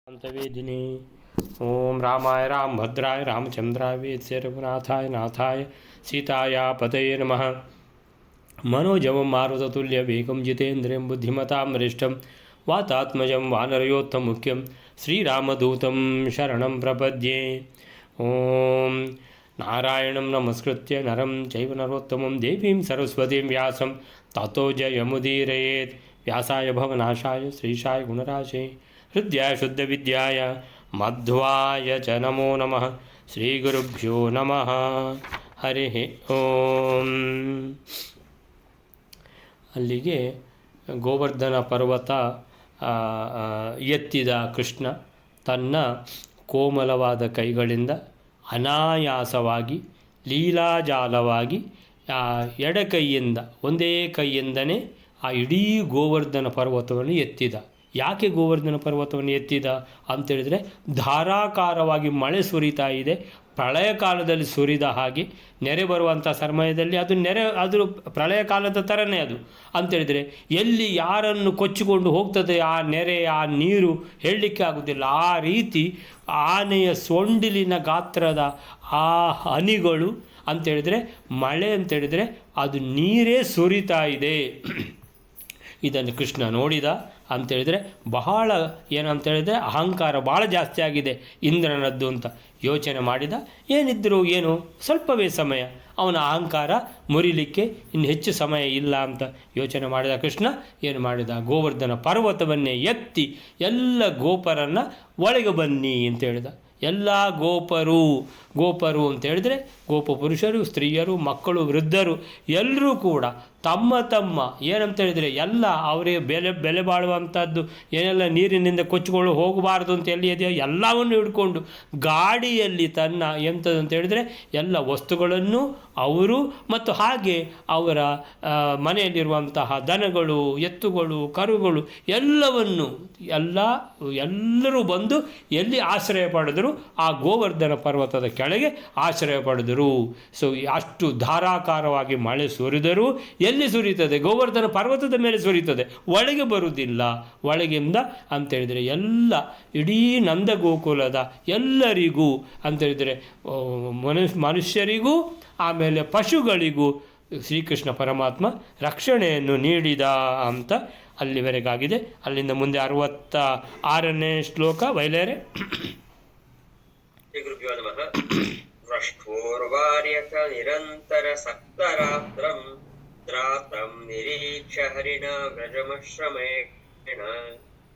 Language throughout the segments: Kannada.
वेदिनी ओम रामाय रामभद्राय रामचंद्राय वेद्य रघुनाथाय नाथाय सीताया पतये नमः। मनोजवं मारुततुल्यवेगं जितेन्द्रियं बुद्धिमतां वरिष्ठं वातात्मजं वानरयोत्तममुख्यं श्रीरामदूतं शरणं प्रपद्ये। ओम नारायणं नमस्कृत्य नरं चैव नरोत्तमं देवीं सरस्वतीं व्यासं ततो जयमुदीरयेत्। व्यासाय भवनाशाय श्रीशाय गुणराशे हृदयाय शुद्धविद्याय मध्वाय च नमो नमः। श्रीगुरुभ्यो नमः। ಹರಿ ಓಂ. ಅಲ್ಲಿಗೆ ಗೋವರ್ಧನ ಪರ್ವತ ಎತ್ತಿದ ಕೃಷ್ಣ ತನ್ನ ಕೋಮಲವಾದ ಕೈಗಳಿಂದ ಅನಾಯಾಸವಾಗಿ ಲೀಲಾಜಾಲವಾಗಿ ಎಡಕೈಯಿಂದ ಒಂದೇ ಕೈಯಿಂದನೇ ಆ ಇಡೀ ಗೋವರ್ಧನ ಪರ್ವತವನ್ನು ಎತ್ತಿದ. ಯಾಕೆ ಗೋವರ್ಧನ ಪರ್ವತವನ್ನು ಎತ್ತಿದ ಅಂತೇಳಿದರೆ, ಧಾರಾಕಾರವಾಗಿ ಮಳೆ ಸುರಿತಾ ಇದೆ. ಪ್ರಳಯ ಕಾಲದಲ್ಲಿ ಸುರಿದ ಹಾಗೆ ನೆರೆ ಬರುವಂಥ ಸಮಯದಲ್ಲಿ ಅದು ಪ್ರಳಯ ಕಾಲದ ಥರನೇ ಅದು ಅಂತೇಳಿದರೆ, ಎಲ್ಲಿ ಯಾರನ್ನು ಕೊಚ್ಚಿಕೊಂಡು ಹೋಗ್ತದೆ ಆ ನೆರೆ, ಆ ನೀರು ಹೇಳಲಿಕ್ಕೆ ಆಗೋದಿಲ್ಲ. ಆ ರೀತಿ ಆನೆಯ ಸೊಂಡಿಲಿನ ಗಾತ್ರದ ಆ ಹನಿಗಳು ಅಂತೇಳಿದರೆ, ಮಳೆ ಅಂತೇಳಿದರೆ ಅದು ನೀರೇ ಸುರಿತಾ ಇದೆ. ಇದನ್ನು ಕೃಷ್ಣ ನೋಡಿದ ಅಂತೇಳಿದರೆ, ಬಹಳ ಏನಂತೇಳಿದರೆ ಅಹಂಕಾರ ಭಾಳ ಜಾಸ್ತಿ ಆಗಿದೆ ಇಂದ್ರನದ್ದು ಅಂತ ಯೋಚನೆ ಮಾಡಿದ. ಏನಿದ್ದರೂ ಏನು ಸ್ವಲ್ಪವೇ ಸಮಯ, ಅವನ ಅಹಂಕಾರ ಮುರಿಲಿಕ್ಕೆ ಇನ್ನು ಹೆಚ್ಚು ಸಮಯ ಇಲ್ಲ ಅಂತ ಯೋಚನೆ ಮಾಡಿದ ಕೃಷ್ಣ ಏನು ಮಾಡಿದ, ಗೋವರ್ಧನ ಪರ್ವತವನ್ನೇ ಎತ್ತಿ ಎಲ್ಲ ಗೋಪರನ್ನು ಒಳಗೆ ಬನ್ನಿ ಅಂತ ಹೇಳಿದ. ಎಲ್ಲ ಗೋಪರು ಅಂತ ಹೇಳಿದ್ರೆ ಗೋಪ ಪುರುಷರು, ಸ್ತ್ರೀಯರು, ಮಕ್ಕಳು, ವೃದ್ಧರು ಎಲ್ಲರೂ ಕೂಡ ತಮ್ಮ ಏನಂತ ಹೇಳಿದರೆ ಎಲ್ಲ ಅವರಿಗೆ ಬೆಲೆ ಬಾಳುವಂಥದ್ದು ಏನೆಲ್ಲ ನೀರಿನಿಂದ ಕೊಚ್ಚಿಕೊಂಡು ಹೋಗಬಾರ್ದು ಅಂತ ಎಲ್ಲಿ ಇದೆಯೋ ಎಲ್ಲವನ್ನು ಹಿಡ್ಕೊಂಡು ಗಾಡಿಯಲ್ಲಿ ತನ್ನ ಎಂಥದ್ದು ಅಂತ ಹೇಳಿದರೆ ಎಲ್ಲ ವಸ್ತುಗಳನ್ನು ಅವರು ಮತ್ತು ಹಾಗೆ ಅವರ ಮನೆಯಲ್ಲಿರುವಂತಹ ದನಗಳು, ಎತ್ತುಗಳು, ಕರುಗಳು ಎಲ್ಲರೂ ಬಂದು ಎಲ್ಲಿ ಆಶ್ರಯ ಪಡೆದರು, ಆ ಗೋವರ್ಧನ ಪರ್ವತದ ಕೆಳಗೆ ಆಶ್ರಯ ಪಡೆದರು. ಸೊ ಅಷ್ಟು ಧಾರಾಕಾರವಾಗಿ ಮಳೆ ಸುರಿದರೂ ಎಲ್ಲಿ ಸುರಿತದೆ? ಗೋವರ್ಧನ ಪರ್ವತದ ಮೇಲೆ ಸುರಿತದೆ, ಒಳಗೆ ಬರುವುದಿಲ್ಲ. ಒಳಗಿಂದ ಅಂತೇಳಿದರೆ ಎಲ್ಲ ಇಡೀ ನಂದ ಗೋಕುಲದ ಎಲ್ಲರಿಗೂ ಅಂತೇಳಿದರೆ ಮನುಷ್ಯರಿಗೂ ಆಮೇಲೆ ಪಶುಗಳಿಗೂ ಶ್ರೀಕೃಷ್ಣ ಪರಮಾತ್ಮ ರಕ್ಷಣೆಯನ್ನು ನೀಡಿದ ಅಂತ ಅಲ್ಲಿವರೆಗಾಗಿದೆ. ಅಲ್ಲಿಂದ ಮುಂದೆ 66ನೇ ಶ್ಲೋಕ ವೈಲೇರೆ. ವೃಷ್ಠೋರ್ವಾರ್ಯಕ ನಿರಂತರ ಸಕ್ತರಾತ್ರಂ ದ್ರಾತಂ ನಿರೀಕ್ಷ ಹರಿಣ ವ್ರಜಮಶ್ರಮೇಣ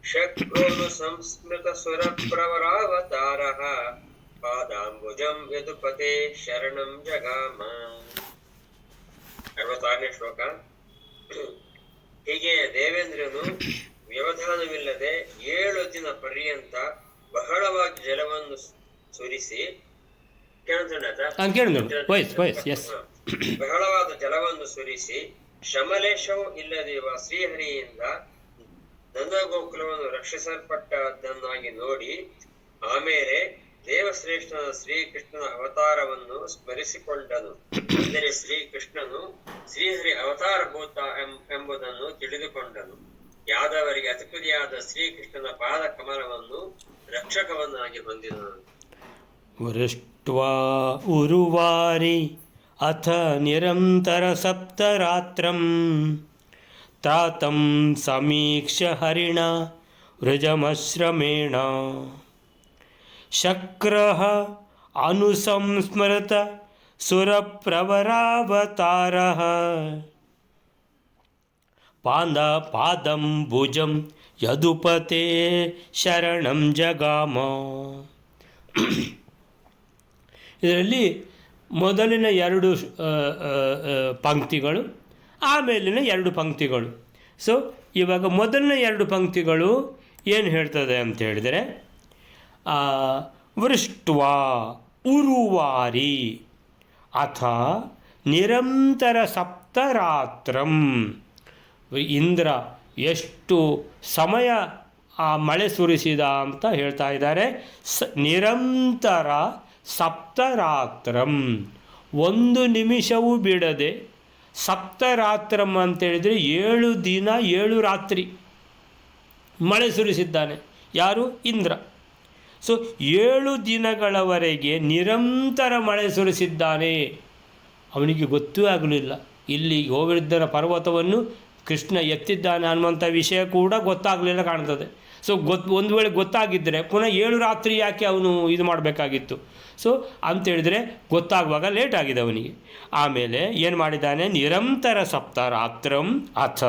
ಶಕ್ರೋನು ಸಂಸ್ಮೃತ ಸುರ ಪ್ರವರಾವತಾರಃ ಪಾದಾಂಬುಜಂ ಯದುಪತೆ ಶರಣಂ ಜಗಾಮ. 66ನೇ ಶ್ಲೋಕ. ಹೀಗೆ ದೇವೇಂದ್ರನು ವ್ಯವಧಾನವಿಲ್ಲದೆ 7 ದಿನ ಪರ್ಯಂತ ಬಹಳವಾಗಿ ಜಲವನ್ನು ಸುರಿಸಿ ಬಹಳವಾದ ಜಲವನ್ನು ಸುರಿಸಿ ಶಮಲೇಶವೂ ಇಲ್ಲದಿರುವ ಶ್ರೀಹರಿಯಿಂದ ನಂದಗೋಕುಲವನ್ನು ರಕ್ಷಿಸಲ್ಪಟ್ಟದ್ದನ್ನಾಗಿ ನೋಡಿ, ಆಮೇಲೆ ದೇವಶ್ರೇಷ್ಠನ ಶ್ರೀಕೃಷ್ಣನ ಅವತಾರವನ್ನು ಸ್ಮರಿಸಿಕೊಂಡನು. ಅಂದರೆ ಶ್ರೀಕೃಷ್ಣನು ಶ್ರೀಹರಿ ಅವತಾರಭೂತ ಎಂಬುದನ್ನು ತಿಳಿದುಕೊಂಡನು. ಯಾದವರಿಗೆ ಅತಿಪತಿಯಾದ ಶ್ರೀಕೃಷ್ಣನ ಪಾದ ಕಮಲವನ್ನು ರಕ್ಷಕವನ್ನಾಗಿ ಹೊಂದಿದನು. ವೃಷ್ಟ್ವಾ ಉರುವಾರಿ ಅಥ ನಿರಂತರ ಸಪ್ತರಾತ್ರಂ ತ್ರಾತಂ ಸಮೀಕ್ಷ್ಯ ಹರಿಣ ವೃಜಮಶ್ರಮೇಣ ಶಕ್ರಃ ಅನುಸಂಸ್ಮೃತ ಸುರಪ್ರವರಾವತಾರಃ ಪಾದಂಬುಜಂ ಯದುಪತೆ ಶರಣಂ ಜಗಾಮ. ಇದರಲ್ಲಿ ಮೊದಲಿನ 2 ಪಂಕ್ತಿಗಳು, ಆಮೇಲಿನ 2 ಪಂಕ್ತಿಗಳು. ಸೊ ಇವಾಗ ಮೊದಲಿನ 2 ಪಂಕ್ತಿಗಳು ಏನು ಹೇಳ್ತದೆ ಅಂತ ಹೇಳಿದರೆ, ವೃಷ್ಟ್ವಾ ಉರುವಾರಿ ಅಥ ನಿರಂತರ ಸಪ್ತರಾತ್ರಂ. ಇಂದ್ರ ಎಷ್ಟು ಸಮಯ ಆ ಮಳೆ ಸುರಿಸಿದ ಅಂತ ಹೇಳ್ತಾ ಇದ್ದಾರೆ. ನಿರಂತರ ಸಪ್ತರಾತ್ರಂ, 1 ನಿಮಿಷವೂ ಬಿಡದೆ. ಸಪ್ತರಾತ್ರಂ ಅಂತೇಳಿದರೆ 7 ದಿನ 7 ರಾತ್ರಿ ಮಳೆ ಸುರಿಸಿದ್ದಾನೆ. ಯಾರು? ಇಂದ್ರ. ಸೊ 7 ದಿನಗಳವರೆಗೆ ನಿರಂತರ ಮಳೆ ಸುರಿಸಿದ್ದಾನೆ. ಅವನಿಗೆ ಗೊತ್ತೂ ಆಗಲಿಲ್ಲ ಇಲ್ಲಿ ಗೋವರ್ಧನ ಪರ್ವತವನ್ನು ಕೃಷ್ಣ ಎತ್ತಿದ್ದಾನೆ ಅನ್ನುವಂಥ ವಿಷಯ ಕೂಡ ಗೊತ್ತಾಗಲಿಲ್ಲ ಕಾಣ್ತದೆ. ಸೊ ಒಂದು ವೇಳೆ ಗೊತ್ತಾಗಿದ್ದರೆ ಪುನಃ 7 ರಾತ್ರಿ ಯಾಕೆ ಅವನು ಇದು ಮಾಡಬೇಕಾಗಿತ್ತು? ಸೊ ಅಂತೇಳಿದರೆ ಗೊತ್ತಾಗುವಾಗ ಲೇಟ್ ಆಗಿದೆ ಅವನಿಗೆ. ಆಮೇಲೆ ಏನು ಮಾಡಿದ್ದಾನೆ, ನಿರಂತರ ಸಪ್ತರಾತ್ರಂ ಅಥ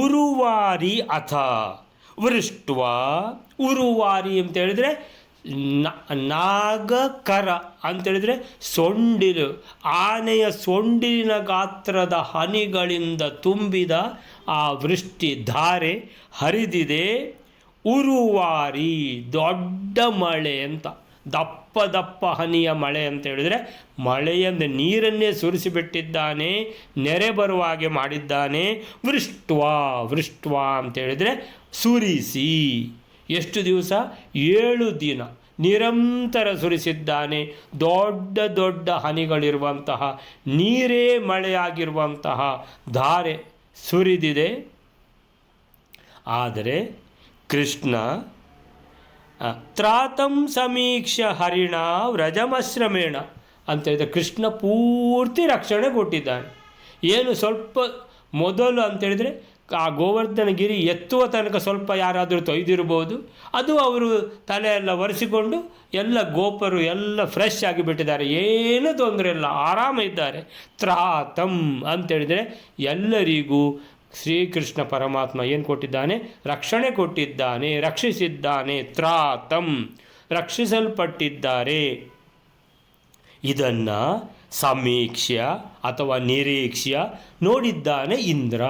ಉರುವಾರಿ ಅಥ ವೃಷ್ಟ್ವಾ. ಉರುವಾರಿ ಅಂತೇಳಿದರೆ ನಾಗಕರ ಅಂತೇಳಿದರೆ ಸೊಂಡಿಲು, ಆನೆಯ ಸೊಂಡಿಲಿನ ಗಾತ್ರದ ಹನಿಗಳಿಂದ ತುಂಬಿದ ಆ ವೃಷ್ಟಿ ಧಾರೆ ಹರಿದಿದೆ. ಉರುವಾರಿ ದೊಡ್ಡ ಮಳೆ ಅಂತ, ದಪ್ಪ ದಪ್ಪ ಹನಿಯ ಮಳೆ ಅಂತ ಹೇಳಿದರೆ ಮಳೆಯಿಂದ ನೀರನ್ನೇ ಸುರಿಸಿಬಿಟ್ಟಿದ್ದಾನೆ, ನೆರೆ ಬರುವ ಹಾಗೆ ಮಾಡಿದ್ದಾನೆ. ವೃಷ್ಟ್ವಾ ಅಂತೇಳಿದರೆ ಸುರಿಸಿ. ಎಷ್ಟು ದಿವಸ? 7 ದಿನ ನಿರಂತರ ಸುರಿಸಿದ್ದಾನೆ. ದೊಡ್ಡ ದೊಡ್ಡ ಹನಿಗಳಿರುವಂತಹ, ನೀರೇ ಮಳೆಯಾಗಿರುವಂತಹ ಧಾರೆ ಸುರಿದಿದೆ. ಆದರೆ ಕೃಷ್ಣ ತ್ರಾತಂ ಸಮೀಕ್ಷ ಹರಿಣ ವ್ರಜಮಶ್ರಮೇಣ ಅಂತೇಳಿದರೆ ಕೃಷ್ಣ ಪೂರ್ತಿ ರಕ್ಷಣೆ ಕೊಟ್ಟಿದ್ದಾನೆ. ಏನು ಸ್ವಲ್ಪ ಮೊದಲು ಅಂತೇಳಿದರೆ ಆ ಗೋವರ್ಧನಗಿರಿ ಎತ್ತುವ ತನಕ ಸ್ವಲ್ಪ ಯಾರಾದರೂ ತೊಯ್ದಿರ್ಬೋದು, ಅದು ಅವರು ತಲೆಯೆಲ್ಲ ಒರೆಸಿಕೊಂಡು ಎಲ್ಲ ಗೋಪರು ಎಲ್ಲ ಫ್ರೆಶ್ ಆಗಿಬಿಟ್ಟಿದ್ದಾರೆ, ಏನೂ ತೊಂದರೆ ಇಲ್ಲ, ಆರಾಮ ಇದ್ದಾರೆ. ತ್ರಾತಂ ಅಂತೇಳಿದರೆ ಎಲ್ಲರಿಗೂ ಶ್ರೀಕೃಷ್ಣ ಪರಮಾತ್ಮ ಏನು ಕೊಟ್ಟಿದ್ದಾನೆ? ರಕ್ಷಣೆ ಕೊಟ್ಟಿದ್ದಾನೆ, ರಕ್ಷಿಸಿದ್ದಾನೆ. ತ್ರಾತಂ ರಕ್ಷಿಸಲ್ಪಟ್ಟಿದ್ದಾರೆ. ಇದನ್ನು ಸಮೀಕ್ಷ್ಯ ಅಥವಾ ನಿರೀಕ್ಷ್ಯ ನೋಡಿದ್ದಾನೆ ಇಂದ್ರ.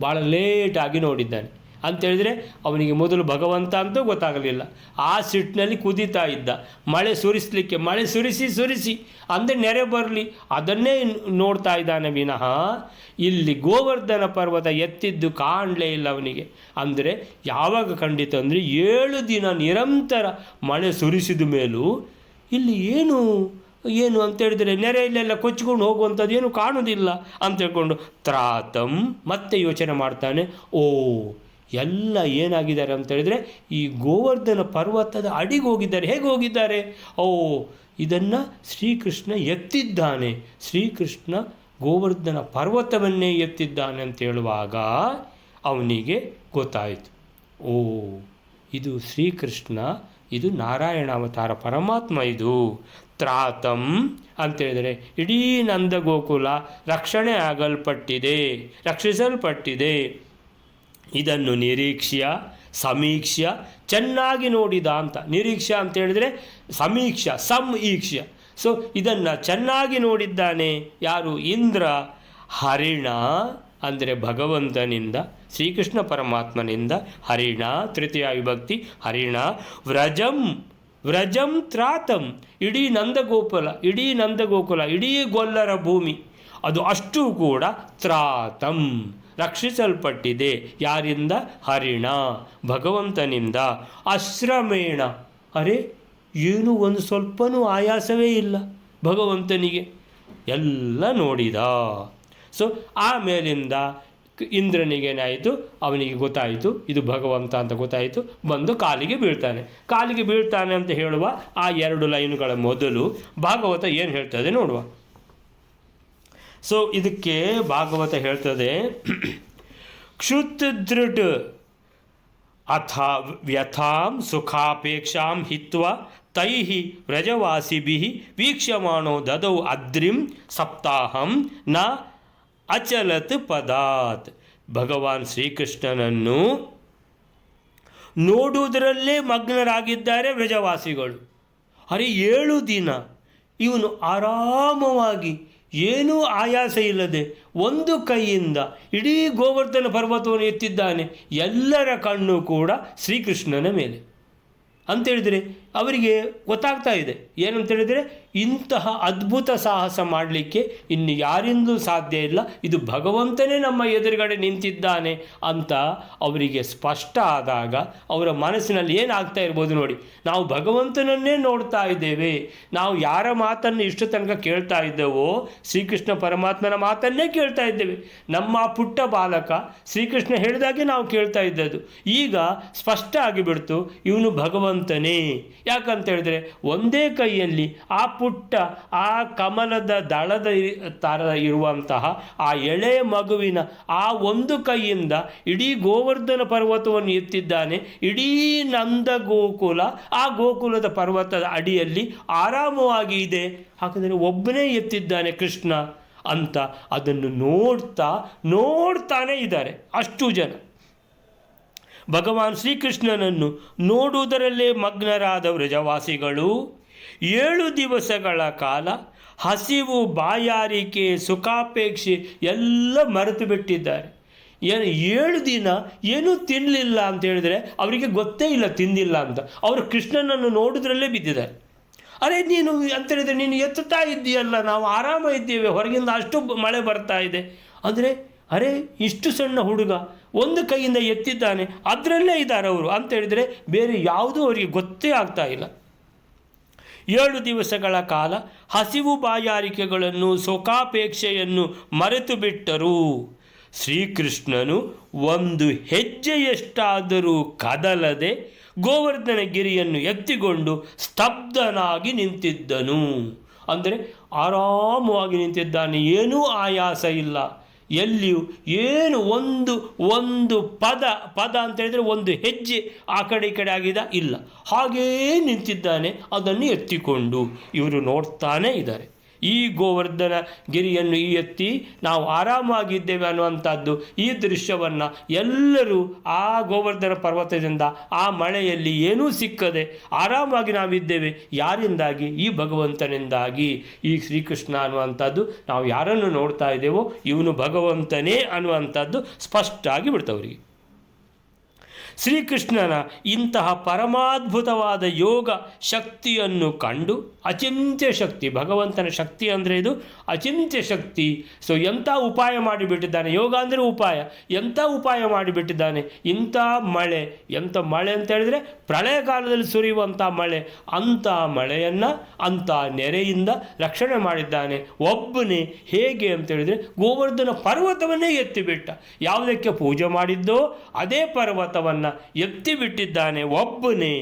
ಭಾಳ ಲೇಟಾಗಿ ನೋಡಿದ್ದಾನೆ ಅಂತೇಳಿದರೆ ಅವನಿಗೆ ಮೊದಲು ಭಗವಂತ ಅಂತೂ ಗೊತ್ತಾಗಲಿಲ್ಲ. ಆ ಸಿಟ್ಟಿನಲ್ಲಿ ಕುದೀತಾ ಇದ್ದ. ಮಳೆ ಸುರಿಸಲಿಕ್ಕೆ, ಮಳೆ ಸುರಿಸಿ ಅಂದರೆ ನೆರೆ ಬರಲಿ ಅದನ್ನೇ ನೋಡ್ತಾ ಇದ್ದಾನೆ ವಿನಃ ಇಲ್ಲಿ ಗೋವರ್ಧನ ಪರ್ವತ ಎತ್ತಿದ್ದು ಕಾಣಲೇ ಇಲ್ಲ ಅವನಿಗೆ. ಅಂದರೆ ಯಾವಾಗ ಕಂಡಿತು ಅಂದರೆ 7 ದಿನ ನಿರಂತರ ಮಳೆ ಸುರಿಸಿದ ಮೇಲೂ ಇಲ್ಲಿ ಏನು ಅಂತೇಳಿದರೆ ನೆರೆಯಲ್ಲೆಲ್ಲ ಕೊಚ್ಚಿಕೊಂಡು ಹೋಗುವಂಥದ್ದು ಏನು ಕಾಣೋದಿಲ್ಲ ಅಂತ ಹೇಳ್ಕೊಂಡು ತ್ರಾತಂ ಮತ್ತೆ ಯೋಚನೆ ಮಾಡ್ತಾನೆ. ಎಲ್ಲ ಏನಾಗಿದ್ದಾರೆ ಅಂತೇಳಿದರೆ ಈ ಗೋವರ್ಧನ ಪರ್ವತದ ಅಡಿಗೆ ಹೋಗಿದ್ದಾರೆ. ಹೇಗೆ ಹೋಗಿದ್ದಾರೆ? ಇದನ್ನು ಶ್ರೀಕೃಷ್ಣ ಎತ್ತಿದ್ದಾನೆ, ಶ್ರೀಕೃಷ್ಣ ಗೋವರ್ಧನ ಪರ್ವತವನ್ನೇ ಎತ್ತಿದ್ದಾನೆ ಅಂತ ಹೇಳುವಾಗ ಅವನಿಗೆ ಗೊತ್ತಾಯಿತು, ಇದು ಶ್ರೀಕೃಷ್ಣ, ಇದು ನಾರಾಯಣ ಅವತಾರ ಪರಮಾತ್ಮ. ಇದು ತ್ರಾತಂ ಅಂತೇಳಿದರೆ ಇಡೀ ನಂದಗೋಕುಲ ರಕ್ಷಣೆ ರಕ್ಷಿಸಲ್ಪಟ್ಟಿದೆ. ಇದನ್ನು ನಿರೀಕ್ಷ್ಯ ಸಮೀಕ್ಷ್ಯ ಚೆನ್ನಾಗಿ ನೋಡಿದ ಅಂತ. ನಿರೀಕ್ಷ್ಯ ಅಂತೇಳಿದರೆ ಸಮೀಕ್ಷ ಈಕ್ಷ್ಯ. ಸೊ ಇದನ್ನು ಚೆನ್ನಾಗಿ ನೋಡಿದ್ದಾನೆ ಯಾರು? ಇಂದ್ರ. ಹರಿಣ ಅಂದರೆ ಭಗವಂತನಿಂದ, ಶ್ರೀಕೃಷ್ಣ ಪರಮಾತ್ಮನಿಂದ. ಹರಿಣ ತೃತೀಯ ವಿಭಕ್ತಿ ಹರಿಣ. ವ್ರಜಂ ತ್ರಾತಂ ಇಡೀ ನಂದಗೋಕುಲ ಇಡೀ ಗೊಲ್ಲರ ಭೂಮಿ ಅದು ಅಷ್ಟೂ ಕೂಡ ತ್ರಾತಂ ರಕ್ಷಿಸಲ್ಪಟ್ಟಿದೆ. ಯಾರಿಂದ? ಹರಿಣ ಭಗವಂತನಿಂದ. ಅಶ್ರಮೇಣ ಏನು ಒಂದು ಸ್ವಲ್ಪನೂ ಆಯಾಸವೇ ಇಲ್ಲ ಭಗವಂತನಿಗೆ, ಎಲ್ಲ ನೋಡಿದ. ಸೊ ಆಮೇಲಿಂದ ಇಂದ್ರನಿಗೇನಾಯಿತು, ಅವನಿಗೆ ಗೊತ್ತಾಯಿತು ಇದು ಭಗವಂತ ಅಂತ ಗೊತ್ತಾಯಿತು. ಬಂದು ಕಾಲಿಗೆ ಬೀಳ್ತಾನೆ ಅಂತ ಹೇಳುವ ಆ 2 ಲೈನುಗಳ ಮೊದಲು ಭಾಗವತ ಏನು ಹೇಳ್ತದೆ ನೋಡುವ. ಸೊ ಇದಕ್ಕೆ ಭಾಗವತ ಹೇಳ್ತದೆ, ಕ್ಷುತ್ ಅಥ ವ್ಯಥಾಂ ಸುಖಾಪೇಕ್ಷಾಂ ಹಿತ್ವ ತೈಃ ವ್ರಜವಾಸಿಭಿಃ ವೀಕ್ಷ್ಯಮಾಣೋ ದದೌ ಅದ್ರಿಂ ಸಪ್ತಾಹಂ ನ ಅಚಲತ್ ಪದಾತ್. ಭಗವಾನ್ ಶ್ರೀಕೃಷ್ಣನನ್ನು ನೋಡುವುದರಲ್ಲೇ ಮಗ್ನರಾಗಿದ್ದಾರೆ ವ್ರಜವಾಸಿಗಳು. 7 ದಿನ ಇವನು ಆರಾಮವಾಗಿ ಏನೂ ಆಯಾಸ ಇಲ್ಲದೆ ಒಂದು ಕೈಯಿಂದ ಇಡೀ ಗೋವರ್ಧನ ಪರ್ವತವನ್ನು ಎತ್ತಿದ್ದಾನೆ. ಎಲ್ಲರ ಕಣ್ಣು ಕೂಡ ಶ್ರೀಕೃಷ್ಣನ ಮೇಲೆ ಅಂತೇಳಿದರೆ ಅವರಿಗೆ ಗೊತ್ತಾಗ್ತಾ ಇದೆ. ಏನಂತೇಳಿದರೆ ಇಂತಹ ಅದ್ಭುತ ಸಾಹಸ ಮಾಡಲಿಕ್ಕೆ ಇನ್ನು ಯಾರಿಂದಲೂ ಸಾಧ್ಯ ಇಲ್ಲ, ಇದು ಭಗವಂತನೇ ನಮ್ಮ ಎದುರುಗಡೆ ನಿಂತಿದ್ದಾನೆ ಅಂತ ಅವರಿಗೆ ಸ್ಪಷ್ಟ ಆದಾಗ ಅವರ ಮನಸ್ಸಿನಲ್ಲಿ ಏನಾಗ್ತಾ ಇರ್ಬೋದು ನೋಡಿ. ನಾವು ಭಗವಂತನನ್ನೇ ನೋಡ್ತಾ ಇದ್ದೇವೆ, ನಾವು ಯಾರ ಮಾತನ್ನು ಇಷ್ಟು ತನಕ ಕೇಳ್ತಾ ಇದ್ದೇವೋ ಶ್ರೀಕೃಷ್ಣ ಪರಮಾತ್ಮನ ಮಾತನ್ನೇ ಕೇಳ್ತಾ ಇದ್ದೇವೆ. ನಮ್ಮ ಪುಟ್ಟ ಬಾಲಕ ಶ್ರೀಕೃಷ್ಣ ಹೇಳಿದಾಗೆ ನಾವು ಕೇಳ್ತಾ ಇದ್ದದ್ದು, ಈಗ ಸ್ಪಷ್ಟ ಆಗಿಬಿಡ್ತು ಇವನು ಭಗವಂತನೇ. ಯಾಕಂತ ಹೇಳಿದ್ರೆ ಒಂದೇ ಕೈಯಲ್ಲಿ ಆ ಪುಟ್ಟ ಆ ಕಮಲದ ದಳದ ಥರ ಇರುವಂತಹ ಆ ಎಳೆ ಮಗುವಿನ ಆ ಒಂದು ಕೈಯಿಂದ ಇಡೀ ಗೋವರ್ಧನ ಪರ್ವತವನ್ನು ಎತ್ತಿದ್ದಾನೆ. ಇಡೀ ನಂದ ಗೋಕುಲ ಆ ಗೋಕುಲದ ಪರ್ವತದ ಅಡಿಯಲ್ಲಿ ಆರಾಮವಾಗಿ ಇದೆ. ಹಾಗಾದರೆ ಒಬ್ಬನೇ ಎತ್ತಿದ್ದಾನೆ ಕೃಷ್ಣ ಅಂತ ಅದನ್ನು ನೋಡ್ತಾನೇ ಇದ್ದಾರೆ ಅಷ್ಟು ಜನ. ಭಗವಾನ್ ಶ್ರೀಕೃಷ್ಣನನ್ನು ನೋಡುವುದರಲ್ಲೇ ಮಗ್ನರಾದ ವ್ರಜವಾಸಿಗಳು 7 ದಿವಸಗಳ ಕಾಲ ಹಸಿವು, ಬಾಯಾರಿಕೆ, ಸುಖಾಪೇಕ್ಷೆ ಎಲ್ಲ ಮರೆತು ಬಿಟ್ಟಿದ್ದಾರೆ. 7 ದಿನ ಏನೂ ತಿನ್ನಲಿಲ್ಲ ಅಂತ ಹೇಳಿದರೆ ಅವರಿಗೆ ಗೊತ್ತೇ ಇಲ್ಲ ತಿಂದಿಲ್ಲ ಅಂತ. ಅವರು ಕೃಷ್ಣನನ್ನು ನೋಡುವುದರಲ್ಲೇ ಬಿದ್ದಿದ್ದಾರೆ. ಅರೆ ನೀನು ಅಂತ ಹೇಳಿದರೆ ನೀನು ಎತ್ತುತ್ತಾ ಇದ್ದೀಯಲ್ಲ, ನಾವು ಆರಾಮ ಇದ್ದೇವೆ, ಹೊರಗಿಂದ ಅಷ್ಟು ಮಳೆ ಬರ್ತಾ ಇದೆ ಅಂದರೆ ಅರೆ ಇಷ್ಟು ಸಣ್ಣ ಹುಡುಗ ಒಂದು ಕೈಯಿಂದ ಎತ್ತಿದ್ದಾನೆ, ಅದರಲ್ಲೇ ಇದ್ದಾರೆ ಅವರು ಅಂತ ಹೇಳಿದರೆ ಬೇರೆ ಯಾವುದೂ ಅವರಿಗೆ ಗೊತ್ತೇ ಆಗ್ತಾ ಇಲ್ಲ. 7 ದಿವಸಗಳ ಕಾಲ ಹಸಿವು ಬಾಯಾರಿಕೆಗಳನ್ನು, ಸುಖಾಪೇಕ್ಷೆಯನ್ನು ಮರೆತು ಬಿಟ್ಟರು. ಶ್ರೀಕೃಷ್ಣನು ಒಂದು ಹೆಜ್ಜೆಯಷ್ಟಾದರೂ ಕದಲದೆ ಗೋವರ್ಧನ ಗಿರಿಯನ್ನು ಎತ್ತಿಕೊಂಡು ಸ್ತಬ್ಧನಾಗಿ ನಿಂತಿದ್ದನು. ಅಂದರೆ ಆರಾಮವಾಗಿ ನಿಂತಿದ್ದಾನೆ, ಏನೂ ಆಯಾಸ ಇಲ್ಲ, ಎಲ್ಲಿಯೂ ಏನು ಒಂದು ಪದ ಅಂತ ಹೇಳಿದರೆ ಒಂದು ಹೆಜ್ಜೆ ಆ ಕಡೆ ಈ ಕಡೆ ಆಗಿದೆ ಇಲ್ಲ, ಹಾಗೇ ನಿಂತಿದ್ದಾನೆ ಅದನ್ನು ಎತ್ತಿಕೊಂಡು. ಇವರು ನೋಡ್ತಾನೇ ಇದ್ದಾರೆ ಈ ಗೋವರ್ಧನ ಗಿರಿಯನ್ನು ಎತ್ತಿ ನಾವು ಆರಾಮಾಗಿದ್ದೇವೆ ಅನ್ನುವಂಥದ್ದು. ಈ ದೃಶ್ಯವನ್ನು ಎಲ್ಲರೂ ಆ ಗೋವರ್ಧನ ಪರ್ವತದಿಂದ ಆ ಮಳೆಯಲ್ಲಿ ಏನೂ ಸಿಕ್ಕದೆ ಆರಾಮಾಗಿ ನಾವಿದ್ದೇವೆ. ಯಾರಿಂದಾಗಿ? ಈ ಭಗವಂತನಿಂದಾಗಿ. ಈ ಶ್ರೀಕೃಷ್ಣ ಅನ್ನುವಂಥದ್ದು ನಾವು ಯಾರನ್ನು ನೋಡ್ತಾ ಇದ್ದೇವೋ ಇವನು ಭಗವಂತನೇ ಅನ್ನುವಂಥದ್ದು ಸ್ಪಷ್ಟ ಆಗಿ ಬಿಡ್ತವರಿಗೆ. ಶ್ರೀಕೃಷ್ಣನ ಇಂತಹ ಪರಮಾದ್ಭುತವಾದ ಯೋಗ ಶಕ್ತಿಯನ್ನು ಕಂಡು, ಅಚಿಂತ್ಯ ಶಕ್ತಿ, ಭಗವಂತನ ಶಕ್ತಿ ಅಂದರೆ ಇದು ಅಚಿಂತ್ಯ ಶಕ್ತಿ. ಸೊ ಎಂಥ ಉಪಾಯ ಮಾಡಿಬಿಟ್ಟಿದ್ದಾನೆ, ಯೋಗ ಅಂದರೆ ಉಪಾಯ, ಎಂಥ ಉಪಾಯ ಮಾಡಿಬಿಟ್ಟಿದ್ದಾನೆ. ಇಂಥ ಮಳೆ ಅಂತ ಹೇಳಿದರೆ ಪ್ರಳಯ ಕಾಲದಲ್ಲಿ ಸುರಿಯುವಂಥ ಮಳೆ, ಅಂಥ ಮಳೆಯನ್ನು ಅಂಥ ನೆರೆಯಿಂದ ರಕ್ಷಣೆ ಮಾಡಿದ್ದಾನೆ ಒಬ್ಬನೇ. ಹೇಗೆ ಅಂತೇಳಿದರೆ ಗೋವರ್ಧನ ಪರ್ವತವನ್ನೇ ಎತ್ತಿಬಿಟ್ಟ. ಯಾವುದಕ್ಕೆ ಪೂಜೆ ಮಾಡಿದ್ದೋ ಅದೇ ಪರ್ವತವನ್ನು ಎತ್ತಿ ಬಿಟ್ಟಿದ್ದಾನೆ ಒಬ್ಬನೇ.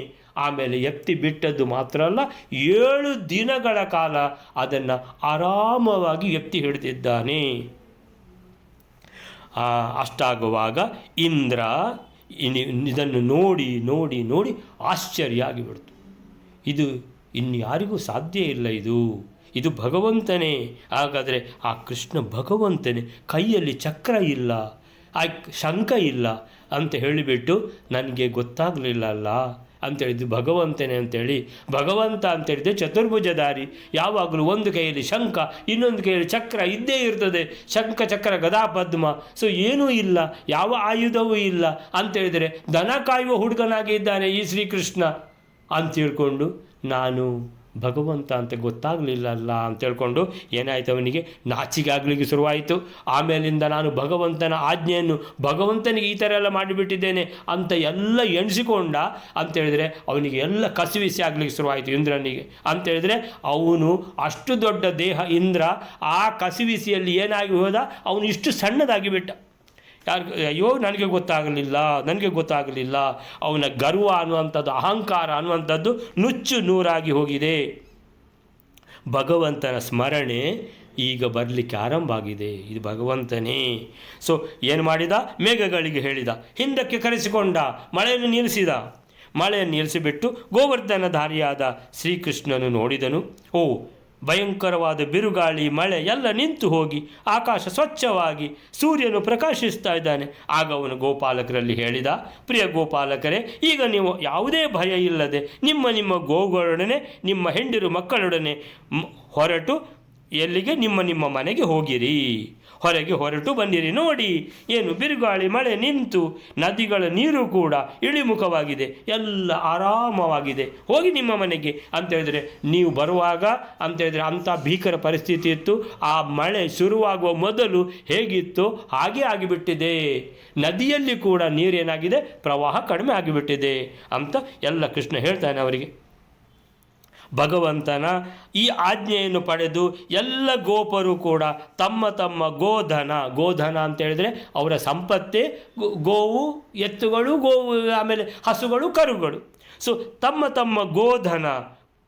ಆಮೇಲೆ ಎತ್ತಿ ಬಿಟ್ಟದ್ದು ಮಾತ್ರ ಅಲ್ಲ, 7 ದಿನಗಳ ಕಾಲ ಅದನ್ನು ಆರಾಮವಾಗಿ ಎತ್ತಿ ಹಿಡಿದಿದ್ದಾನೆ. ಅಷ್ಟಾಗುವಾಗ ಇಂದ್ರ ಇದನ್ನು ನೋಡಿ ನೋಡಿ ನೋಡಿ ಆಶ್ಚರ್ಯ ಆಗಿಬಿಡ್ತು. ಇದು ಇನ್ಯಾರಿಗೂ ಸಾಧ್ಯ ಇಲ್ಲ, ಇದು ಭಗವಂತನೇ. ಹಾಗಾದರೆ ಆ ಕೃಷ್ಣ ಭಗವಂತನೇ, ಕೈಯಲ್ಲಿ ಚಕ್ರ ಇಲ್ಲ, ಆ ಶಂಖ ಇಲ್ಲ ಅಂತ ಹೇಳಿಬಿಟ್ಟು ನನಗೆ ಗೊತ್ತಾಗಲಿಲ್ಲಲ್ಲ ಅಂತೇಳಿದ್ದು ಭಗವಂತನೇ ಅಂತೇಳಿ. ಭಗವಂತ ಅಂತೇಳಿದರೆ ಚತುರ್ಭುಜಧಾರಿ, ಯಾವಾಗಲೂ ಒಂದು ಕೈಯಲ್ಲಿ ಶಂಖ, ಇನ್ನೊಂದು ಕೈಯಲ್ಲಿ ಚಕ್ರ ಇದ್ದೇ ಇರ್ತದೆ. ಶಂಖ ಚಕ್ರ ಗದಾ ಪದ್ಮ. ಸೊ ಏನೂ ಇಲ್ಲ, ಯಾವ ಆಯುಧವೂ ಇಲ್ಲ ಅಂತೇಳಿದರೆ ದನ ಕಾಯುವ ಹುಡುಗನಾಗಿ ಇದ್ದಾನೆ ಈ ಶ್ರೀಕೃಷ್ಣ ಅಂತ ಹೇಳ್ಕೊಂಡು ನಾನು ಭಗವಂತ ಅಂತ ಗೊತ್ತಾಗಲಿಲ್ಲಲ್ಲ ಅಂತೇಳ್ಕೊಂಡು ಏನಾಯಿತು, ಅವನಿಗೆ ನಾಚಿಕೆ ಆಗಲಿಕ್ಕೆ ಶುರುವಾಯಿತು. ಆಮೇಲಿಂದ ನಾನು ಭಗವಂತನ ಆಜ್ಞೆಯನ್ನು ಭಗವಂತನಿಗೆ ಈ ಥರ ಎಲ್ಲ ಮಾಡಿಬಿಟ್ಟಿದ್ದೇನೆ ಅಂತ ಎಲ್ಲ ಎಣಿಸಿಕೊಂಡ ಅಂತೇಳಿದರೆ ಅವನಿಗೆ ಎಲ್ಲ ಕಸಿವಿಸಿ ಆಗಲಿಕ್ಕೆ ಶುರುವಾಯಿತು ಇಂದ್ರನಿಗೆ. ಅಂತೇಳಿದರೆ ಅವನು ಅಷ್ಟು ದೊಡ್ಡ ದೇಹ ಇಂದ್ರ, ಆ ಕಸಿವಿಸಿಯಲ್ಲಿ ಏನಾಗಿ ಹೋದ, ಅವನು ಇಷ್ಟು ಸಣ್ಣದಾಗಿ ಬಿಟ್ಟ. ಅಯ್ಯೋ ನನಗೆ ಗೊತ್ತಾಗಲಿಲ್ಲ. ಅವನ ಗರ್ವ ಅನ್ನುವಂಥದ್ದು, ಅಹಂಕಾರ ಅನ್ನುವಂಥದ್ದು ನುಚ್ಚು ನೂರಾಗಿ ಹೋಗಿದೆ. ಭಗವಂತನ ಸ್ಮರಣೆ ಈಗ ಬರಲಿಕ್ಕೆ ಆರಂಭ ಆಗಿದೆ. ಇದು ಭಗವಂತನೇ. ಸೊ ಏನು ಮಾಡಿದ, ಮೇಘಗಳಿಗೆ ಹೇಳಿದ, ಹಿಂದಕ್ಕೆ ಕರೆಸಿಕೊಂಡ, ಮಳೆಯನ್ನು ನಿಲ್ಲಿಸಿಬಿಟ್ಟು ಗೋವರ್ಧನಧಾರಿಯಾದ ಶ್ರೀಕೃಷ್ಣನು ನೋಡಿದನು. ಭಯಂಕರವಾದ ಬಿರುಗಾಳಿ, ಮಳೆ ಎಲ್ಲ ನಿಂತು ಹೋಗಿ ಆಕಾಶ ಸ್ವಚ್ಛವಾಗಿ ಸೂರ್ಯನು ಪ್ರಕಾಶಿಸ್ತಾ ಇದ್ದಾನೆ. ಆಗ ಅವನು ಗೋಪಾಲಕರಲ್ಲಿ ಹೇಳಿದ, ಪ್ರಿಯ ಗೋಪಾಲಕರೇ, ಈಗ ನೀವು ಯಾವುದೇ ಭಯ ಇಲ್ಲದೆ ನಿಮ್ಮ ಗೋಗಳೊಡನೆ, ನಿಮ್ಮ ಹೆಂಡಿರು ಮಕ್ಕಳೊಡನೆ ಹೊರಟು ಎಲ್ಲಿಗೆ ನಿಮ್ಮ ಮನೆಗೆ ಹೋಗಿರಿ. ಹೊರಗೆ ಹೊರಟು ಬನ್ನಿರಿ. ನೋಡಿ ಏನು ಬಿರುಗಾಳಿ ಮಳೆ ನಿಂತು ನದಿಗಳ ನೀರು ಕೂಡ ಇಳಿಮುಖವಾಗಿದೆ, ಎಲ್ಲ ಆರಾಮವಾಗಿದೆ, ಹೋಗಿ ನಿಮ್ಮ ಮನೆಗೆ ಅಂತೇಳಿದರೆ ನೀವು ಬರುವಾಗ ಅಂತೇಳಿದರೆ ಅಂಥ ಭೀಕರ ಪರಿಸ್ಥಿತಿ ಇತ್ತು. ಆ ಮಳೆ ಶುರುವಾಗುವ ಮೊದಲು ಹೇಗಿತ್ತು ಹಾಗೆ ಆಗಿಬಿಟ್ಟಿದೆ. ನದಿಯಲ್ಲಿ ಕೂಡ ನೀರೇನಾಗಿದೆ, ಪ್ರವಾಹ ಕಡಿಮೆ ಆಗಿಬಿಟ್ಟಿದೆ ಅಂತ ಎಲ್ಲ ಕೃಷ್ಣ ಹೇಳ್ತಾನೆ ಅವರಿಗೆ. ಭಗವಂತನ ಈ ಆಜ್ಞೆಯನ್ನು ಪಡೆದು ಎಲ್ಲ ಗೋಪರು ಕೂಡ ತಮ್ಮ ತಮ್ಮ ಗೋಧನ ಅಂತ ಹೇಳಿದರೆ ಅವರ ಸಂಪತ್ತೇ ಗೋವು, ಎತ್ತುಗಳು, ಗೋವು, ಆಮೇಲೆ ಹಸುಗಳು, ಕರುಗಳು. ಸೊ ತಮ್ಮ ತಮ್ಮ ಗೋಧನ,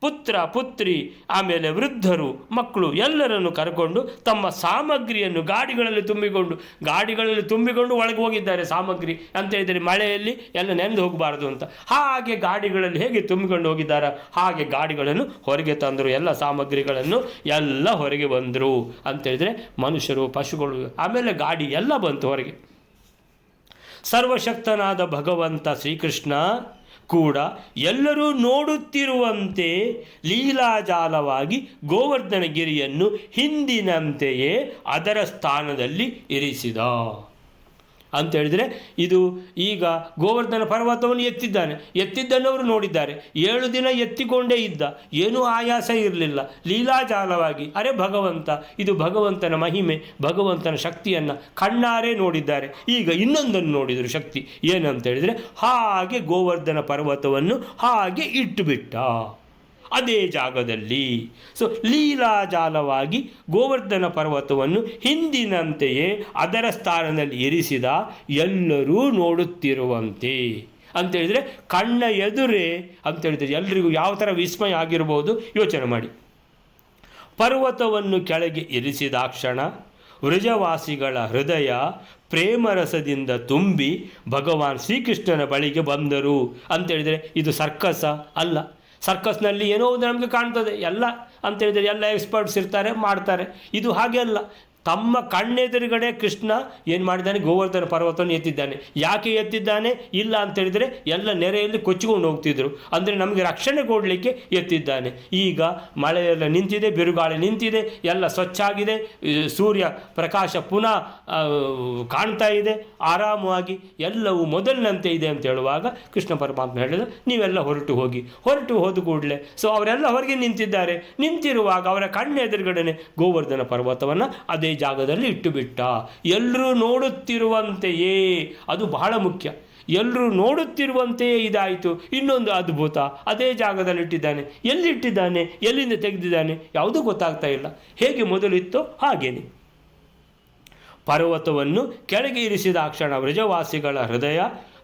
ಪುತ್ರ ಪುತ್ರಿ, ಆಮೇಲೆ ವೃದ್ಧರು, ಮಕ್ಕಳು ಎಲ್ಲರನ್ನು ಕರ್ಕೊಂಡು ತಮ್ಮ ಸಾಮಗ್ರಿಯನ್ನು ಗಾಡಿಗಳಲ್ಲಿ ತುಂಬಿಕೊಂಡು ಒಳಗೆ ಹೋಗಿದ್ದಾರೆ. ಸಾಮಗ್ರಿ ಅಂತ ಹೇಳಿದರೆ ಮಳೆಯಲ್ಲಿ ಎಲ್ಲ ನೆನೆದು ಹೋಗಬಾರ್ದು ಅಂತ. ಹಾಗೆ ಗಾಡಿಗಳಲ್ಲಿ ಹೇಗೆ ತುಂಬಿಕೊಂಡು ಹೋಗಿದ್ದಾರೆ ಹಾಗೆ ಗಾಡಿಗಳನ್ನು ಹೊರಗೆ ತಂದರು. ಎಲ್ಲ ಸಾಮಗ್ರಿಗಳನ್ನು ಎಲ್ಲ ಹೊರಗೆ ಬಂದರು ಅಂತೇಳಿದರೆ ಮನುಷ್ಯರು, ಪಶುಗಳು, ಆಮೇಲೆ ಗಾಡಿ ಎಲ್ಲ ಬಂತು ಹೊರಗೆ. ಸರ್ವಶಕ್ತನಾದ ಭಗವಂತ ಶ್ರೀಕೃಷ್ಣ ಕೂಡ ಎಲ್ಲರೂ ನೋಡುತ್ತಿರುವಂತೆ ಲೀಲಾಜಾಲವಾಗಿ ಗೋವರ್ಧನಗಿರಿಯನ್ನು ಹಿಂದಿನಂತೆಯೇ ಅದರ ಸ್ಥಾನದಲ್ಲಿ ಇರಿಸಿದ ಅಂತೇಳಿದರೆ, ಇದು ಈಗ ಗೋವರ್ಧನ ಪರ್ವತವನ್ನು ಎತ್ತಿದ್ದನ್ನವರು ನೋಡಿದ್ದಾರೆ. 7 ದಿನ ಎತ್ತಿಕೊಂಡೇ ಇದ್ದ, ಏನೂ ಆಯಾಸ ಇರಲಿಲ್ಲ, ಲೀಲಾಜಾಲವಾಗಿ. ಅರೆ ಭಗವಂತ, ಇದು ಭಗವಂತನ ಮಹಿಮೆ, ಭಗವಂತನ ಶಕ್ತಿಯನ್ನು ಕಣ್ಣಾರೆ ನೋಡಿದ್ದಾರೆ. ಈಗ ಇನ್ನೊಂದನ್ನು ನೋಡಿದರು ಶಕ್ತಿ, ಏನಂತೇಳಿದರೆ ಹಾಗೆ ಗೋವರ್ಧನ ಪರ್ವತವನ್ನು ಹಾಗೆ ಇಟ್ಟುಬಿಟ್ಟ ಅದೇ ಜಾಗದಲ್ಲಿ. ಸೊ ಲೀಲಾಜಾಲವಾಗಿ ಗೋವರ್ಧನ ಪರ್ವತವನ್ನು ಹಿಂದಿನಂತೆಯೇ ಅದರ ಸ್ಥಾನದಲ್ಲಿ ಇರಿಸಿದ, ಎಲ್ಲರೂ ನೋಡುತ್ತಿರುವಂತೆ ಅಂತೇಳಿದರೆ ಕಣ್ಣ ಎದುರೇ ಅಂತೇಳಿದರೆ ಎಲ್ರಿಗೂ ಯಾವ ಥರ ವಿಸ್ಮಯ ಆಗಿರ್ಬೋದು ಯೋಚನೆ ಮಾಡಿ. ಪರ್ವತವನ್ನು ಕೆಳಗೆ ಇರಿಸಿದಾಕ್ಷಣ ವೃಜವಾಸಿಗಳ ಹೃದಯ ಪ್ರೇಮರಸದಿಂದ ತುಂಬಿ ಭಗವಾನ್ ಶ್ರೀಕೃಷ್ಣನ ಬಳಿಗೆ ಬಂದರು ಅಂತೇಳಿದರೆ ಇದು ಸರ್ಕಸ ಅಲ್ಲ. ಸರ್ಕಸ್ನಲ್ಲಿ ಏನೋ ಒಂದು ನಮಗೆ ಕಾಣ್ತದೆ ಎಲ್ಲ ಅಂತೇಳಿದರೆ ಎಲ್ಲ ಎಕ್ಸ್ಪರ್ಟ್ಸ್ ಇರ್ತಾರೆ, ಮಾಡ್ತಾರೆ. ಇದು ಹಾಗೆ ಅಲ್ಲ. ತಮ್ಮ ಕಣ್ಣೆದುರುಗಡೆ ಕೃಷ್ಣ ಏನು ಮಾಡಿದ್ದಾನೆ, ಗೋವರ್ಧನ ಪರ್ವತವನ್ನು ಎತ್ತಿದ್ದಾನೆ. ಯಾಕೆ ಎತ್ತಿದ್ದಾನೆ ಇಲ್ಲ ಅಂತೇಳಿದರೆ ಎಲ್ಲ ನೆರೆಯಲ್ಲಿ ಕೊಚ್ಚಿಕೊಂಡು ಹೋಗ್ತಿದ್ರು, ಅಂದರೆ ನಮಗೆ ರಕ್ಷಣೆ ಕೊಡಲಿಕ್ಕೆ ಎತ್ತಿದ್ದಾನೆ. ಈಗ ಮಳೆಯೆಲ್ಲ ನಿಂತಿದೆ, ಬಿರುಗಾಳಿ ನಿಂತಿದೆ, ಎಲ್ಲ ಸ್ವಚ್ಛ ಆಗಿದೆ, ಸೂರ್ಯ ಪ್ರಕಾಶ ಪುನಃ ಕಾಣ್ತಾ ಇದೆ, ಆರಾಮವಾಗಿ ಎಲ್ಲವೂ ಮೊದಲಿನಂತೆ ಇದೆ ಅಂತ ಹೇಳುವಾಗ ಕೃಷ್ಣ ಪರಮಾತ್ಮ ಹೇಳಿದ, ನೀವೆಲ್ಲ ಹೊರಟು ಹೋದ ಕೂಡಲೇ ಸೊ ಅವರೆಲ್ಲ ಹೊರಗೆ ನಿಂತಿದ್ದಾರೆ. ನಿಂತಿರುವಾಗ ಅವರ ಕಣ್ಣೆದುರುಗಡೆ ಗೋವರ್ಧನ ಪರ್ವತವನ್ನು ಅದೇ ಜಾಗದಲ್ಲಿ ಇಟ್ಟುಬಿಟ್ಟ. ಎಲ್ಲರೂ ನೋಡುತ್ತಿರುವಂತೆಯೇ, ಅದು ಬಹಳ ಮುಖ್ಯ. ಎಲ್ಲರೂ ನೋಡುತ್ತಿರುವಂತೆಯೇ ಇದಾಯಿತು. ಇನ್ನೊಂದು ಅದ್ಭುತ, ಅದೇ ಜಾಗದಲ್ಲಿ ಇಟ್ಟಿದ್ದಾನೆ. ಎಲ್ಲಿಟ್ಟಿದ್ದಾನೆ, ಎಲ್ಲಿಂದ ತೆಗೆದಿದ್ದಾನೆ ಯಾವುದೂ ಗೊತ್ತಾಗ್ತಾ ಇಲ್ಲ. ಹೇಗೆ ಮೊದಲಿತ್ತೋ ಹಾಗೇನೆ. ಪರ್ವತವನ್ನು ಕೆಳಗೆ ಇರಿಸಿದ ಕ್ಷಣ ವ್ರಜವಾಸಿಗಳ ಹೃದಯ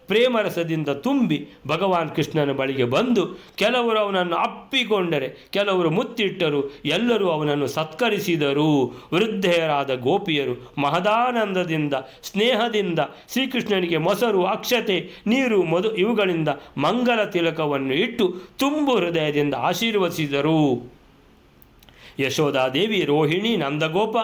ಪ್ರೇಮರಸದಿಂದ ತುಂಬಿ ಭಗವಾನ್ ಕೃಷ್ಣನ ಬಳಿಗೆ ಬಂದು ಕೆಲವರು ಅವನನ್ನು ಅಪ್ಪಿಕೊಂಡರೆ, ಕೆಲವರು ಮುತ್ತಿಟ್ಟರು, ಎಲ್ಲರೂ ಅವನನ್ನು ಸತ್ಕರಿಸಿದರು. ವೃದ್ಧೆಯರಾದ ಗೋಪಿಯರು ಮಹದಾನಂದದಿಂದ ಸ್ನೇಹದಿಂದ ಶ್ರೀಕೃಷ್ಣನಿಗೆ ಮೊಸರು, ಅಕ್ಷತೆ, ನೀರು, ಇವುಗಳಿಂದ ಮಂಗಲ ತಿಲಕವನ್ನು ಇಟ್ಟು ತುಂಬು ಹೃದಯದಿಂದ ಆಶೀರ್ವದಿಸಿದರು. ಯಶೋದಾದೇವಿ, ರೋಹಿಣಿ, ನಂದಗೋಪ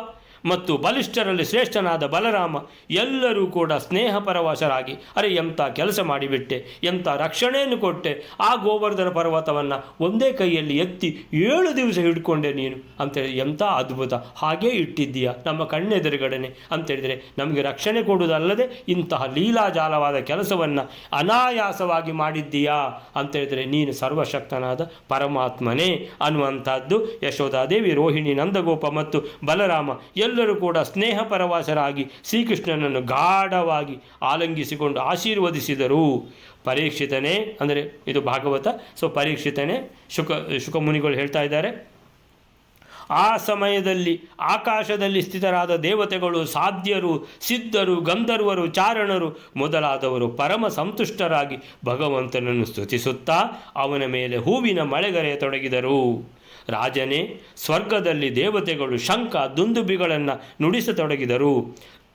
ಮತ್ತು ಬಲಿಷ್ಠರಲ್ಲಿ ಶ್ರೇಷ್ಠನಾದ ಬಲರಾಮ ಎಲ್ಲರೂ ಕೂಡ ಸ್ನೇಹ ಪರವಶರಾಗಿ, ಅರೆ ಎಂಥ ಕೆಲಸ ಮಾಡಿಬಿಟ್ಟೆ, ಎಂಥ ರಕ್ಷಣೆಯನ್ನು ಕೊಟ್ಟೆ, ಆ ಗೋವರ್ಧನ ಪರ್ವತವನ್ನು ಒಂದೇ ಕೈಯಲ್ಲಿ ಎತ್ತಿ 7 ದಿವಸ ಹಿಡ್ಕೊಂಡೆ ನೀನು ಅಂತೇಳಿ, ಎಂಥ ಅದ್ಭುತ, ಹಾಗೇ ಇಟ್ಟಿದ್ದೀಯಾ ನಮ್ಮ ಕಣ್ಣೆದುರುಗಡೆನೆ ಅಂತೇಳಿದರೆ ನಮಗೆ ರಕ್ಷಣೆ ಕೊಡುವುದಲ್ಲದೆ ಇಂತಹ ಲೀಲಾಜಾಲವಾದ ಕೆಲಸವನ್ನು ಅನಾಯಾಸವಾಗಿ ಮಾಡಿದ್ದೀಯಾ ಅಂತೇಳಿದರೆ ನೀನು ಸರ್ವಶಕ್ತನಾದ ಪರಮಾತ್ಮನೇ ಅನ್ನುವಂಥದ್ದು. ಯಶೋದಾದೇವಿ, ರೋಹಿಣಿ, ನಂದಗೋಪ ಮತ್ತು ಬಲರಾಮ ಎಲ್ಲರೂ ಕೂಡ ಸ್ನೇಹ ಪರವಶರಾಗಿ ಶ್ರೀಕೃಷ್ಣನನ್ನು ಗಾಢವಾಗಿ ಆಲಂಗಿಸಿಕೊಂಡು ಆಶೀರ್ವದಿಸಿದರು. ಪರೀಕ್ಷಿತನೇ, ಅಂದರೆ ಇದು ಭಾಗವತ, ಸೊ ಪರೀಕ್ಷಿತನೇ ಶುಕಮುನಿಗಳು ಹೇಳ್ತಾ ಇದ್ದಾರೆ, ಆ ಸಮಯದಲ್ಲಿ ಆಕಾಶದಲ್ಲಿ ಸ್ಥಿತರಾದ ದೇವತೆಗಳು, ಸಾಧ್ಯರು, ಸಿದ್ಧರು, ಗಂಧರ್ವರು, ಚಾರಣರು ಮೊದಲಾದವರು ಪರಮ ಸಂತುಷ್ಟರಾಗಿ ಭಗವಂತನನ್ನು ಸ್ತುತಿಸುತ್ತಾ ಅವನ ಮೇಲೆ ಹೂವಿನ ಮಳೆಗರೆಯತೊಡಗಿದರು. ರಾಜನೇ, ಸ್ವರ್ಗದಲ್ಲಿ ದೇವತೆಗಳು ಶಂಖ ದುಂದುಬಿಗಳನ್ನು ನುಡಿಸತೊಡಗಿದರು.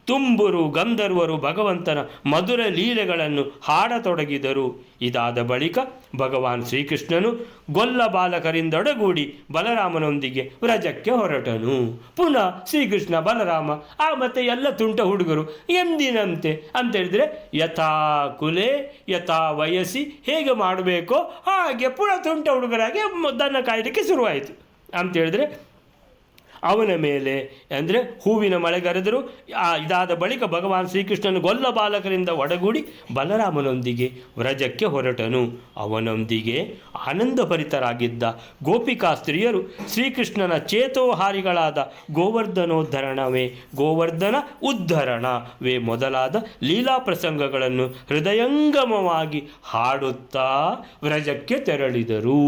ತುಂಬುರು ಗಂಧರ್ವರು ಭಗವಂತನ ಮಧುರ ಲೀಲೆಗಳನ್ನು ಹಾಡತೊಡಗಿದರು. ಇದಾದ ಬಳಿಕ ಭಗವಾನ್ ಶ್ರೀಕೃಷ್ಣನು ಗೊಲ್ಲ ಬಾಲಕರಿಂದೊಡಗೂಡಿ ಬಲರಾಮನೊಂದಿಗೆ ವ್ರಜಕ್ಕೆ ಹೊರಟನು. ಪುನಃ ಶ್ರೀಕೃಷ್ಣ, ಬಲರಾಮ, ಮತ್ತು ಎಲ್ಲ ತುಂಟ ಹುಡುಗರು ಎಂದಿನಂತೆ ಅಂತೇಳಿದರೆ ಯಥಾ ಕುಲೆ ಯಥಾ ವಯಸ್ಸಿ ಹೇಗೆ ಮಾಡಬೇಕೋ ಹಾಗೆ ಪುನಃ ತುಂಟ ಹುಡುಗರಾಗಿ ದನ ಕಾಯಲಿಕ್ಕೆ ಶುರುವಾಯಿತು ಅಂತೇಳಿದರೆ ಅವನ ಮೇಲೆ ಅಂದರೆ ಹೂವಿನ ಮಳೆಗರೆದರು. ಇದಾದ ಬಳಿಕ ಭಗವಾನ್ ಶ್ರೀಕೃಷ್ಣನು ಗೊಲ್ಲ ಬಾಲಕರಿಂದ ಒಡಗೂಡಿ ಬಲರಾಮನೊಂದಿಗೆ ವ್ರಜಕ್ಕೆ ಹೊರಟನು. ಅವನೊಂದಿಗೆ ಆನಂದಭರಿತರಾಗಿದ್ದ ಗೋಪಿಕಾ ಸ್ತ್ರೀಯರು ಶ್ರೀಕೃಷ್ಣನ ಚೇತೋಹಾರಿಗಳಾದ ಗೋವರ್ಧನ ಉದ್ಧರಣವೇ ಮೊದಲಾದ ಲೀಲಾ ಪ್ರಸಂಗಗಳನ್ನು ಹೃದಯಂಗಮವಾಗಿ ಹಾಡುತ್ತಾ ವ್ರಜಕ್ಕೆ ತೆರಳಿದರು.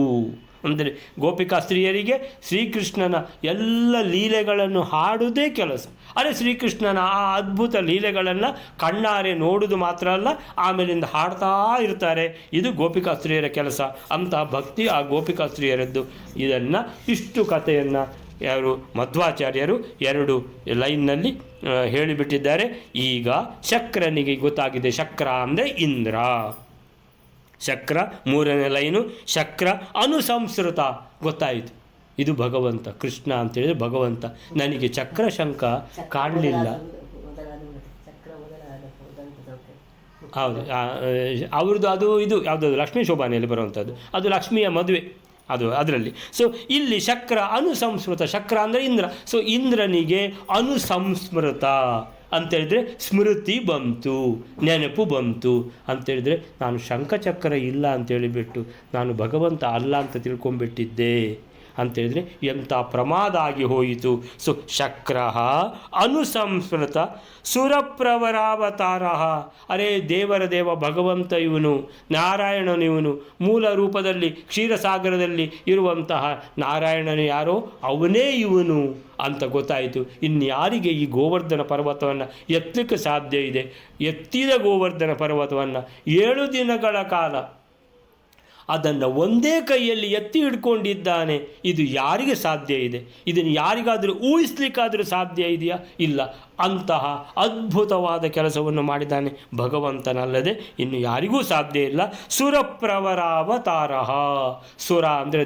ಅಂದರೆ ಗೋಪಿಕಾ ಸ್ತ್ರೀಯರಿಗೆ ಶ್ರೀಕೃಷ್ಣನ ಎಲ್ಲ ಲೀಲೆಗಳನ್ನು ಹಾಡುವುದೇ ಕೆಲಸ. ಅದೇ ಶ್ರೀಕೃಷ್ಣನ ಆ ಅದ್ಭುತ ಲೀಲೆಗಳನ್ನು ಕಣ್ಣಾರೆ ನೋಡುವುದು ಮಾತ್ರ ಅಲ್ಲ, ಆಮೇಲಿಂದ ಹಾಡ್ತಾ ಇರ್ತಾರೆ. ಇದು ಗೋಪಿಕಾ ಸ್ತ್ರೀಯರ ಕೆಲಸ. ಅಂತಹ ಭಕ್ತಿ ಆ ಗೋಪಿಕಾ ಸ್ತ್ರೀಯರದ್ದು. ಇದನ್ನು ಇಷ್ಟು ಕಥೆಯನ್ನು ಯಾರು ಮಧ್ವಾಚಾರ್ಯರು 2 ಲೈನ್ನಲ್ಲಿ ಹೇಳಿಬಿಟ್ಟಿದ್ದಾರೆ. ಈಗ ಶಕ್ರನಿಗೆ ಗೊತ್ತಾಗಿದೆ. ಶಕ್ರ ಅಂದರೆ ಇಂದ್ರ. ಶಕ್ರ 3ನೇ ಲೈನು. ಶಕ್ರ ಅನುಸಂಸ್ಕೃತ ಗೊತ್ತಾಯಿತು. ಇದು ಭಗವಂತ ಕೃಷ್ಣ ಅಂತೇಳಿದರೆ ಭಗವಂತ. ನನಗೆ ಚಕ್ರ ಶಂಖ ಕಾಣಲಿಲ್ಲ. ಹೌದು, ಅವ್ರದ್ದು ಅದು ಇದು ಯಾವುದಾದ್ರು ಲಕ್ಷ್ಮೀ ಶೋಭಾನೆಯಲ್ಲಿ ಬರುವಂಥದ್ದು. ಅದು ಲಕ್ಷ್ಮಿಯ ಮದುವೆ ಅದು ಅದರಲ್ಲಿ. ಸೊ ಇಲ್ಲಿ ಶಕ್ರ ಅನುಸಂಸ್ಕೃತ. ಶಕ್ರ ಅಂದರೆ ಇಂದ್ರ. ಸೊ ಇಂದ್ರನಿಗೆ ಅನುಸಂಸ್ಮೃತ ಅಂತೇಳಿದರೆ ಸ್ಮೃತಿ ಬಂತು, ನೆನಪು ಬಂತು ಅಂತೇಳಿದರೆ ನಾನು ಶಂಖಚಕ್ರ ಇಲ್ಲ ಅಂತೇಳಿಬಿಟ್ಟು ನಾನು ಭಗವಂತ ಅಲ್ಲ ಅಂತ ತಿಳ್ಕೊಂಬಿಟ್ಟಿದ್ದೆ ಅಂತೇಳಿದರೆ ಎಂಥ ಪ್ರಮಾದ ಆಗಿ ಹೋಯಿತು. ಸೊ ಶಕ್ರ ಅನುಸಂಸ್ಮೃತ ಸುರಪ್ರವರಾವತಾರ. ಅರೇ ದೇವರ ದೇವ ಭಗವಂತ ಇವನು, ನಾರಾಯಣನು ಇವನು. ಮೂಲ ರೂಪದಲ್ಲಿ ಕ್ಷೀರಸಾಗರದಲ್ಲಿ ಇರುವಂತಹ ನಾರಾಯಣನು ಯಾರೋ ಅವನೇ ಇವನು ಅಂತ ಗೊತ್ತಾಯಿತು. ಇನ್ಯಾರಿಗೆ ಈ ಗೋವರ್ಧನ ಪರ್ವತವನ್ನು ಎತ್ತಲಿಕ್ಕೆ ಸಾಧ್ಯ ಇದೆ? ಎತ್ತಿದ ಗೋವರ್ಧನ ಪರ್ವತವನ್ನು 7 ದಿನಗಳ ಕಾಲ ಅದನ್ನು ಒಂದೇ ಕೈಯಲ್ಲಿ ಎತ್ತಿ ಹಿಡ್ಕೊಂಡಿದ್ದಾನೆ. ಇದು ಯಾರಿಗೆ ಸಾಧ್ಯ ಇದೆ? ಇದನ್ನು ಯಾರಿಗಾದರೂ ಊಹಿಸ್ಲಿಕ್ಕಾದರೂ ಸಾಧ್ಯ ಇದೆಯಾ? ಇಲ್ಲ. ಅಂತಹ ಅದ್ಭುತವಾದ ಕೆಲಸವನ್ನು ಮಾಡಿದ್ದಾನೆ ಭಗವಂತನಲ್ಲದೆ ಇನ್ನು ಯಾರಿಗೂ ಸಾಧ್ಯ ಇಲ್ಲ. ಸುರಪ್ರವರಾವತಾರ. ಸುರ ಅಂದರೆ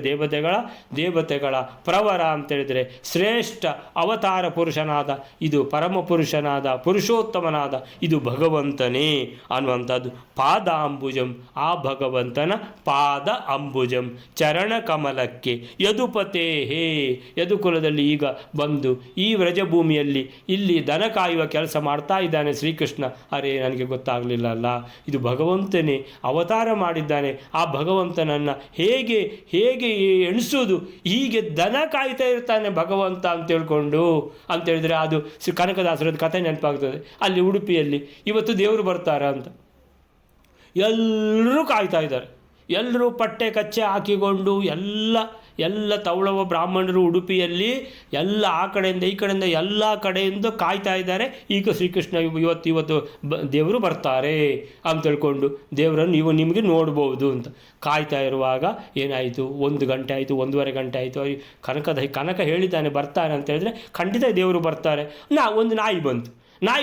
ದೇವತೆಗಳ ಪ್ರವರ ಅಂತೇಳಿದರೆ ಶ್ರೇಷ್ಠ ಅವತಾರ ಪುರುಷನಾದ, ಇದು ಪರಮ ಪುರುಷನಾದ, ಪುರುಷೋತ್ತಮನಾದ ಇದು ಭಗವಂತನೇ ಅನ್ನುವಂಥದ್ದು. ಪಾದ ಅಂಬುಜಂ, ಆ ಭಗವಂತನ ಪಾದ ಅಂಬುಜಂ, ಚರಣ ಕಮಲಕ್ಕೆ ಯದುಪತೇ ಹೇ. ಯದುಕುಲದಲ್ಲಿ ಈಗ ಬಂದು ಈ ವ್ರಜಭೂಮಿಯಲ್ಲಿ ಇಲ್ಲಿ ದನ ಕಾಯುವ ಕೆಲಸ ಮಾಡ್ತಾ ಇದ್ದಾನೆ ಶ್ರೀಕೃಷ್ಣ. ಅರೇ ನನಗೆ ಗೊತ್ತಾಗಲಿಲ್ಲ ಅಲ್ಲ, ಇದು ಭಗವಂತನೇ ಅವತಾರ ಮಾಡಿದ್ದಾನೆ. ಆ ಭಗವಂತನನ್ನು ಹೇಗೆ ಎಣಿಸೋದು? ಹೀಗೆ ದನ ಕಾಯ್ತಾ ಇರ್ತಾನೆ ಭಗವಂತ ಅಂತ ಅಂತೇಳಿದರೆ ಅದು ಕನಕದಾಸರದ ಕಥೆ ನೆನಪಾಗ್ತದೆ. ಅಲ್ಲಿ ಉಡುಪಿಯಲ್ಲಿ ಇವತ್ತು ದೇವರು ಬರ್ತಾರ ಅಂತ ಎಲ್ಲರೂ ಕಾಯ್ತಾ ಇದ್ದಾರೆ. ಎಲ್ಲರೂ ಪಟ್ಟೆ ಕಚ್ಚೆ ಹಾಕಿಕೊಂಡು ಎಲ್ಲ ತವಳವ ಬ್ರಾಹ್ಮಣರು ಉಡುಪಿಯಲ್ಲಿ ಎಲ್ಲ ಆ ಕಡೆಯಿಂದ ಈ ಕಡೆಯಿಂದ ಎಲ್ಲ ಕಡೆಯಿಂದ ಕಾಯ್ತಾ ಇದ್ದಾರೆ. ಈಗ ಶ್ರೀಕೃಷ್ಣ ಇವತ್ತು ದೇವರು ಬರ್ತಾರೆ ಅಂತ ತಿಳ್ಕೊಂಡು ದೇವರನ್ನು ನಿಮಗೆ ನೋಡ್ಬೋದು ಅಂತ ಕಾಯ್ತಾ ಇರುವಾಗ ಏನಾಯಿತು? 1 ಗಂಟೆ ಆಯಿತು, 1.5 ಗಂಟೆ ಆಯಿತು. ಕನಕ ಹೇಳಿದ್ದಾನೆ ಬರ್ತಾನೆ ಅಂತ ಹೇಳಿದ್ರೆ ಖಂಡಿತ ದೇವರು ಬರ್ತಾರೆ. ಒಂದು ನಾಯಿ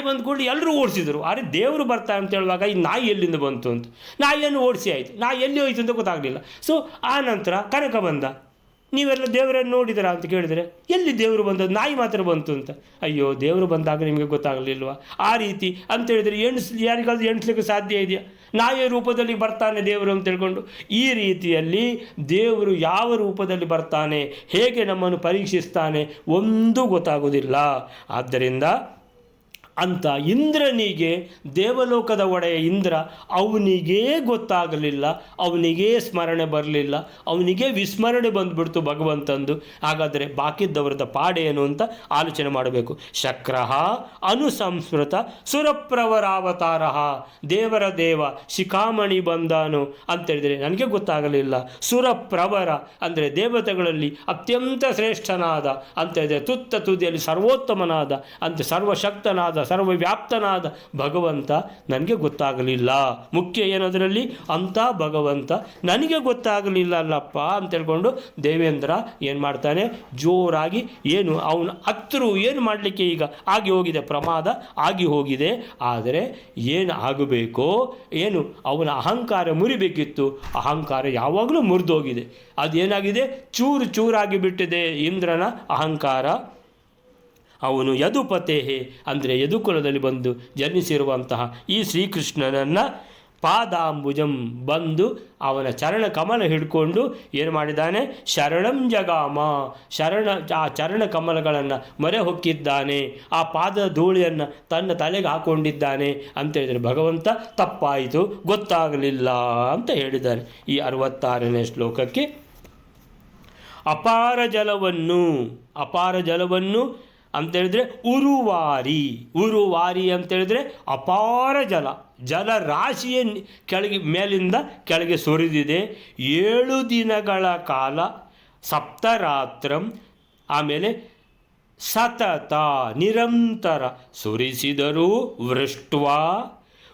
ಬಂದು ಕೂಡ ಎಲ್ಲರೂ ಓಡಿಸಿದರು. ಆದರೆ ದೇವರು ಬರ್ತಾರೆ ಅಂತ ಹೇಳುವಾಗ ಈ ನಾಯಿ ಎಲ್ಲಿಂದ ಬಂತು ಅಂತ ನಾಯಿಯನ್ನು ಓಡಿಸಿ ಆಯಿತು. ನಾಯಿ ಎಲ್ಲಿ ಹೋಯಿತು ಅಂತ ಗೊತ್ತಾಗಲಿಲ್ಲ. ಸೊ ಆ ನಂತರ ಕನಕ ಬಂದ. ನೀವೆಲ್ಲ ದೇವರನ್ನು ನೋಡಿದಿರಾ ಅಂತ ಕೇಳಿದರೆ ಎಲ್ಲಿ ದೇವರು ಬಂದದ್ದು? ನಾಯಿ ಮಾತ್ರ ಬಂತು ಅಂತ. ಅಯ್ಯೋ, ದೇವರು ಬಂದಾಗ ನಿಮಗೆ ಗೊತ್ತಾಗಲಿಲ್ವಾ? ಆ ರೀತಿ ಅಂತೇಳಿದರೆ ಯಾರಿಗಾದ್ರೂ ಎಣಿಸ್ಲಿಕ್ಕೆ ಸಾಧ್ಯ ಇದೆಯಾ? ನಾಯಿಯ ರೂಪದಲ್ಲಿ ಬರ್ತಾನೆ ದೇವರು ಅಂತ ತಿಳ್ಕೊಂಡು. ಈ ರೀತಿಯಲ್ಲಿ ದೇವರು ಯಾವ ರೂಪದಲ್ಲಿ ಬರ್ತಾನೆ, ಹೇಗೆ ನಮ್ಮನ್ನು ಪರೀಕ್ಷಿಸ್ತಾನೆ ಒಂದೂ ಗೊತ್ತಾಗೋದಿಲ್ಲ. ಆದ್ದರಿಂದ ಅಂತ ಇಂದ್ರನಿಗೆ, ದೇವಲೋಕದ ಒಡೆಯ ಇಂದ್ರ, ಅವನಿಗೇ ಗೊತ್ತಾಗಲಿಲ್ಲ, ಅವನಿಗೇ ಸ್ಮರಣೆ ಬರಲಿಲ್ಲ, ಅವನಿಗೆ ವಿಸ್ಮರಣೆ ಬಂದುಬಿಡ್ತು ಭಗವಂತಂದು. ಹಾಗಾದರೆ ಬಾಕಿದ್ದವರದ ಪಾಡೇನು ಅಂತ ಆಲೋಚನೆ ಮಾಡಬೇಕು. ಶಕ್ರ ಅನುಸಂಸ್ಮೃತ ಸುರಪ್ರವರಾವತಾರ. ದೇವರ ದೇವ ಶಿಖಾಮಣಿ ಬಂದಾನು ಅಂತೇಳಿದರೆ ನನಗೆ ಗೊತ್ತಾಗಲಿಲ್ಲ. ಸುರಪ್ರವರ ಅಂದರೆ ದೇವತೆಗಳಲ್ಲಿ ಅತ್ಯಂತ ಶ್ರೇಷ್ಠನಾದ ಅಂತೇಳಿದರೆ ತುತ್ತ ತುದಿಯಲ್ಲಿ ಸರ್ವೋತ್ತಮನಾದ ಅಂತ ಸರ್ವಶಕ್ತನಾದ ಸರ್ವವ್ಯಾಪ್ತನಾದ ಭಗವಂತ ನನಗೆ ಗೊತ್ತಾಗಲಿಲ್ಲ. ಮುಖ್ಯ ಏನದರಲ್ಲಿ? ಅಂಥ ಭಗವಂತ ನನಗೆ ಗೊತ್ತಾಗಲಿಲ್ಲ ಅಲ್ಲಪ್ಪ ಅಂತ ಹೇಳ್ಕೊಂಡು ದೇವೇಂದ್ರ ಏನು ಮಾಡ್ತಾನೆ? ಜೋರಾಗಿ ಅವನ ಹತ್ತಿರ ಏನು ಮಾಡಲಿಕ್ಕೆ ಈಗ ಆಗಿ ಹೋಗಿದೆ, ಪ್ರಮಾದ ಆಗಿ ಹೋಗಿದೆ. ಆದರೆ ಏನು ಆಗಬೇಕೋ, ಅವನ ಅಹಂಕಾರ ಮುರಿಬೇಕಿತ್ತು, ಅಹಂಕಾರ ಯಾವಾಗಲೂ ಮುರಿದೋಗಿದೆ. ಅದೇನಾಗಿದೆ? ಚೂರಾಗಿ ಬಿಟ್ಟಿದೆ ಇಂದ್ರನ ಅಹಂಕಾರ. ಅವನು ಯದುಪತೇ ಅಂದರೆ ಯದುಕುಲದಲ್ಲಿ ಬಂದು ಜನಿಸಿರುವಂತಹ ಈ ಶ್ರೀಕೃಷ್ಣನನ್ನು ಪಾದಾಂಬುಜಂ ಬಂದು ಅವನ ಚರಣ ಕಮಲ ಹಿಡ್ಕೊಂಡು ಏನು ಮಾಡಿದ್ದಾನೆ, ಶರಣಂ ಜಗಾಮ, ಆ ಚರಣ ಕಮಲಗಳನ್ನು ಮೊರೆ ಹೊಕ್ಕಿದ್ದಾನೆ, ಆ ಪಾದದ ಧೂಳಿಯನ್ನು ತನ್ನ ತಲೆಗೆ ಹಾಕ್ಕೊಂಡಿದ್ದಾನೆ ಅಂತ ಹೇಳಿದರೆ ಭಗವಂತ ತಪ್ಪಾಯಿತು, ಗೊತ್ತಾಗಲಿಲ್ಲ ಅಂತ ಹೇಳಿದ್ದಾನೆ. ಈ 66ನೇ ಶ್ಲೋಕಕ್ಕೆ ಅಪಾರ ಜಲವನ್ನು ಅಂತೇಳಿದರೆ ಉರುವಾರಿ ಅಂತೇಳಿದರೆ ಅಪಾರ ಜಲರಾಶಿಯ ಮೇಲಿಂದ ಕೆಳಗೆ ಸುರಿದಿದೆ. 7 ದಿನಗಳ ಕಾಲ ಸಪ್ತರಾತ್ರಂ, ಆಮೇಲೆ ಸತತ ನಿರಂತರ ಸುರಿಸಿದರೂ ವೃಷ್ಟ್ವಾ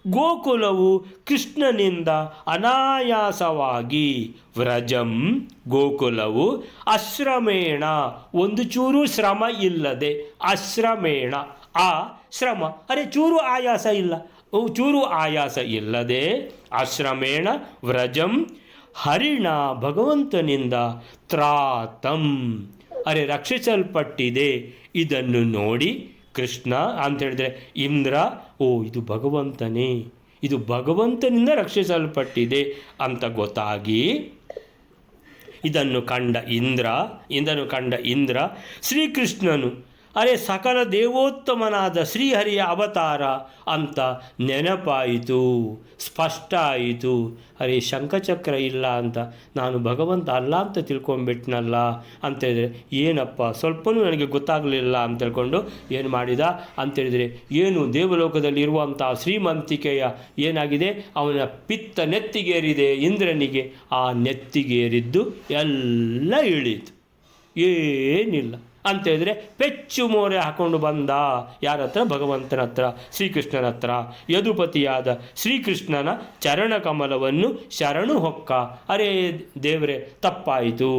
ಗೋಕುಲವು ಕೃಷ್ಣನಿಂದ ಅನಾಯಾಸವಾಗಿ ವ್ರಜಂ ಗೋಕುಲವು ಅಶ್ರಮೇಣ ಒಂದು ಚೂರು ಶ್ರಮ ಇಲ್ಲದೆ, ಅಶ್ರಮೇಣ ಆ ಶ್ರಮ ಚೂರು ಆಯಾಸ ಇಲ್ಲದೆ ಅಶ್ರಮೇಣ ವ್ರಜಂ ಹರಿಣ ಭಗವಂತನಿಂದ ತ್ರಾತಂ ರಕ್ಷಿಸಲ್ಪಟ್ಟಿದೆ. ಇದನ್ನು ನೋಡಿ ಕೃಷ್ಣ ಅಂತ ಹೇಳಿದ್ರೆ ಇಂದ್ರ, ಇದು ಭಗವಂತನೇ, ಇದು ಭಗವಂತನಿಂದ ರಕ್ಷಿಸಲ್ಪಟ್ಟಿದೆ ಅಂತ ಗೊತ್ತಾಗಿ ಇದನ್ನು ಕಂಡ ಇಂದ್ರ ಶ್ರೀಕೃಷ್ಣನು ಸಕಲ ದೇವೋತ್ತಮನಾದ ಶ್ರೀಹರಿಯ ಅವತಾರ ಅಂತ ನೆನಪಾಯಿತು, ಸ್ಪಷ್ಟ ಆಯಿತು. ಶಂಖಚಕ್ರ ಇಲ್ಲ ಅಂತ ನಾನು ಭಗವಂತ ಅಲ್ಲ ಅಂತ ತಿಳ್ಕೊಂಡ್ಬಿಟ್ನಲ್ಲ ಅಂತೇಳಿದರೆ, ಏನಪ್ಪ ಸ್ವಲ್ಪನೂ ನನಗೆ ಗೊತ್ತಾಗಲಿಲ್ಲ ಅಂತ ಹೇಳ್ಕೊಂಡು ಏನು ಮಾಡಿದ ಅಂತೇಳಿದರೆ, ಏನು ದೇವಲೋಕದಲ್ಲಿ ಇರುವಂಥ ಶ್ರೀಮಂತಿಕೆಯ ಏನಾಗಿದೆ, ಅವನ ಪಿತ್ತ ನೆತ್ತಿಗೇರಿದೆ ಇಂದ್ರನಿಗೆ. ಆ ನೆತ್ತಿಗೇರಿದ್ದು ಎಲ್ಲ ಇಳೀತು, ಏನಿಲ್ಲ ಅಂತೇಳಿದರೆ ಪೆಚ್ಚು ಮೋರೆ ಹಾಕ್ಕೊಂಡು ಬಂದ. ಯಾರ ಹತ್ರ? ಭಗವಂತನ ಹತ್ರ, ಶ್ರೀಕೃಷ್ಣನ ಹತ್ರ. ಯದುಪತಿಯಾದ ಶ್ರೀಕೃಷ್ಣನ ಚರಣ ಕಮಲವನ್ನು ಶರಣು ಹೊಕ್ಕ. ದೇವರೇ ತಪ್ಪಾಯಿತು,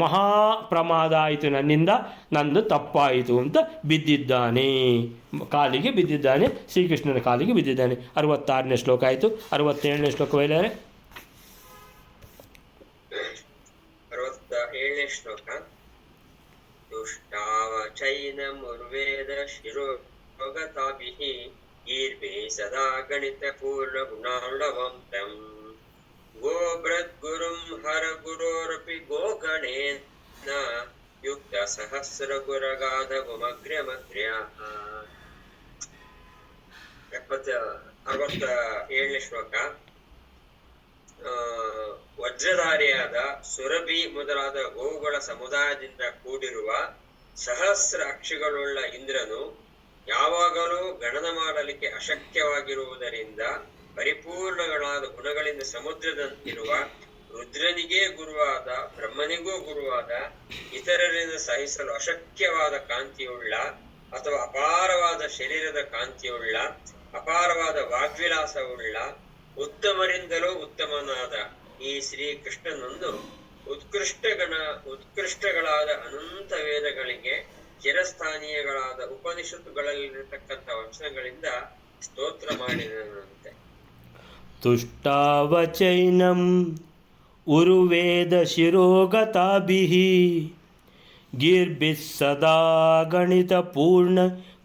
ಮಹಾ ಪ್ರಮಾದ ಆಯಿತು ನನ್ನಿಂದ, ನಂದು ತಪ್ಪಾಯಿತು ಅಂತ ಬಿದ್ದಿದ್ದಾನೆ, ಕಾಲಿಗೆ ಬಿದ್ದಿದ್ದಾನೆ, ಶ್ರೀಕೃಷ್ಣನ ಕಾಲಿಗೆ ಬಿದ್ದಿದ್ದಾನೆ. 66ನೇ ಶ್ಲೋಕ ಆಯಿತು. 67ನೇ ಶ್ಲೋಕ ಹೇಳಿದರೆ 67ನೇ ಶ್ಲೋಕ. ತುಷ್ಟಾವಚೈನಮುರ್ವೇದ ಶಿರೋಗತಾಭಿಃ ಗೀರ್ಭಿಃ ಸದಾ ಗಣಿತ ಪೂರ್ಣ ಗುಣಾರ್ಣವಂತಂ ಗೋಬ್ರದ್ಗುರುಂ ಹರಗುರೋರಪಿ ಗೋಗಣೇನ ಯುಕ್ತ ಸಹಸ್ರಗುರಗಾಧಗುಮಗ್ರ್ಯಮಗ್ರ್ಯಾಃ. 67ನೇ ಶ್ಲೋಕ. ವಜ್ರಧಾರಿಯಾದ ಸುರಭಿ ಮೊದಲಾದ ಗೋವುಗಳ ಸಮುದಾಯದಿಂದ ಕೂಡಿರುವ ಸಹಸ್ರ ಅಕ್ಷಿಗಳುಳ್ಳ ಇಂದ್ರನು ಯಾವಾಗಲೂ ಗಣನ ಮಾಡಲಿಕ್ಕೆ ಅಶಕ್ಯವಾಗಿರುವುದರಿಂದ ಪರಿಪೂರ್ಣಗಳಾದ ಗುಣಗಳಿಂದ ಸಮುದ್ರದಂತಿರುವ ರುದ್ರನಿಗೇ ಗುರುವಾದ ಬ್ರಹ್ಮನಿಗೂ ಗುರುವಾದ ಇತರರಿಂದ ಸಹಿಸಲು ಅಶಕ್ಯವಾದ ಕಾಂತಿಯುಳ್ಳ ಅಥವಾ ಅಪಾರವಾದ ಶರೀರದ ಕಾಂತಿಯುಳ್ಳ ಅಪಾರವಾದ ವಾಗ್ವಿಲಾಸವುಳ್ಳ ಉತ್ತಮರಿಂದಲೂ ಉತ್ತಮನಾದ ಈ ಶ್ರೀಕೃಷ್ಣನೊಂದು ಉತ್ಕೃಷ್ಟಗಳಾದ ಅನಂತ ವೇದಗಳಿಗೆ ಚಿರಸ್ಥಾನೀಯಗಳಾದ ಉಪನಿಷತ್ತುಗಳಲ್ಲಿರತಕ್ಕಂಥ ವಚನಗಳಿಂದ ಸ್ತೋತ್ರ ಮಾಡಿದನಂತೆ. ತುಷ್ಟಾವಚೈನಂ ಉರುವೇದ ಶಿರೋಗತಾಭಿಃ ಗೀರ್ಭಿಃ ಸದಾ ಗಣಿತ ಪೂರ್ಣ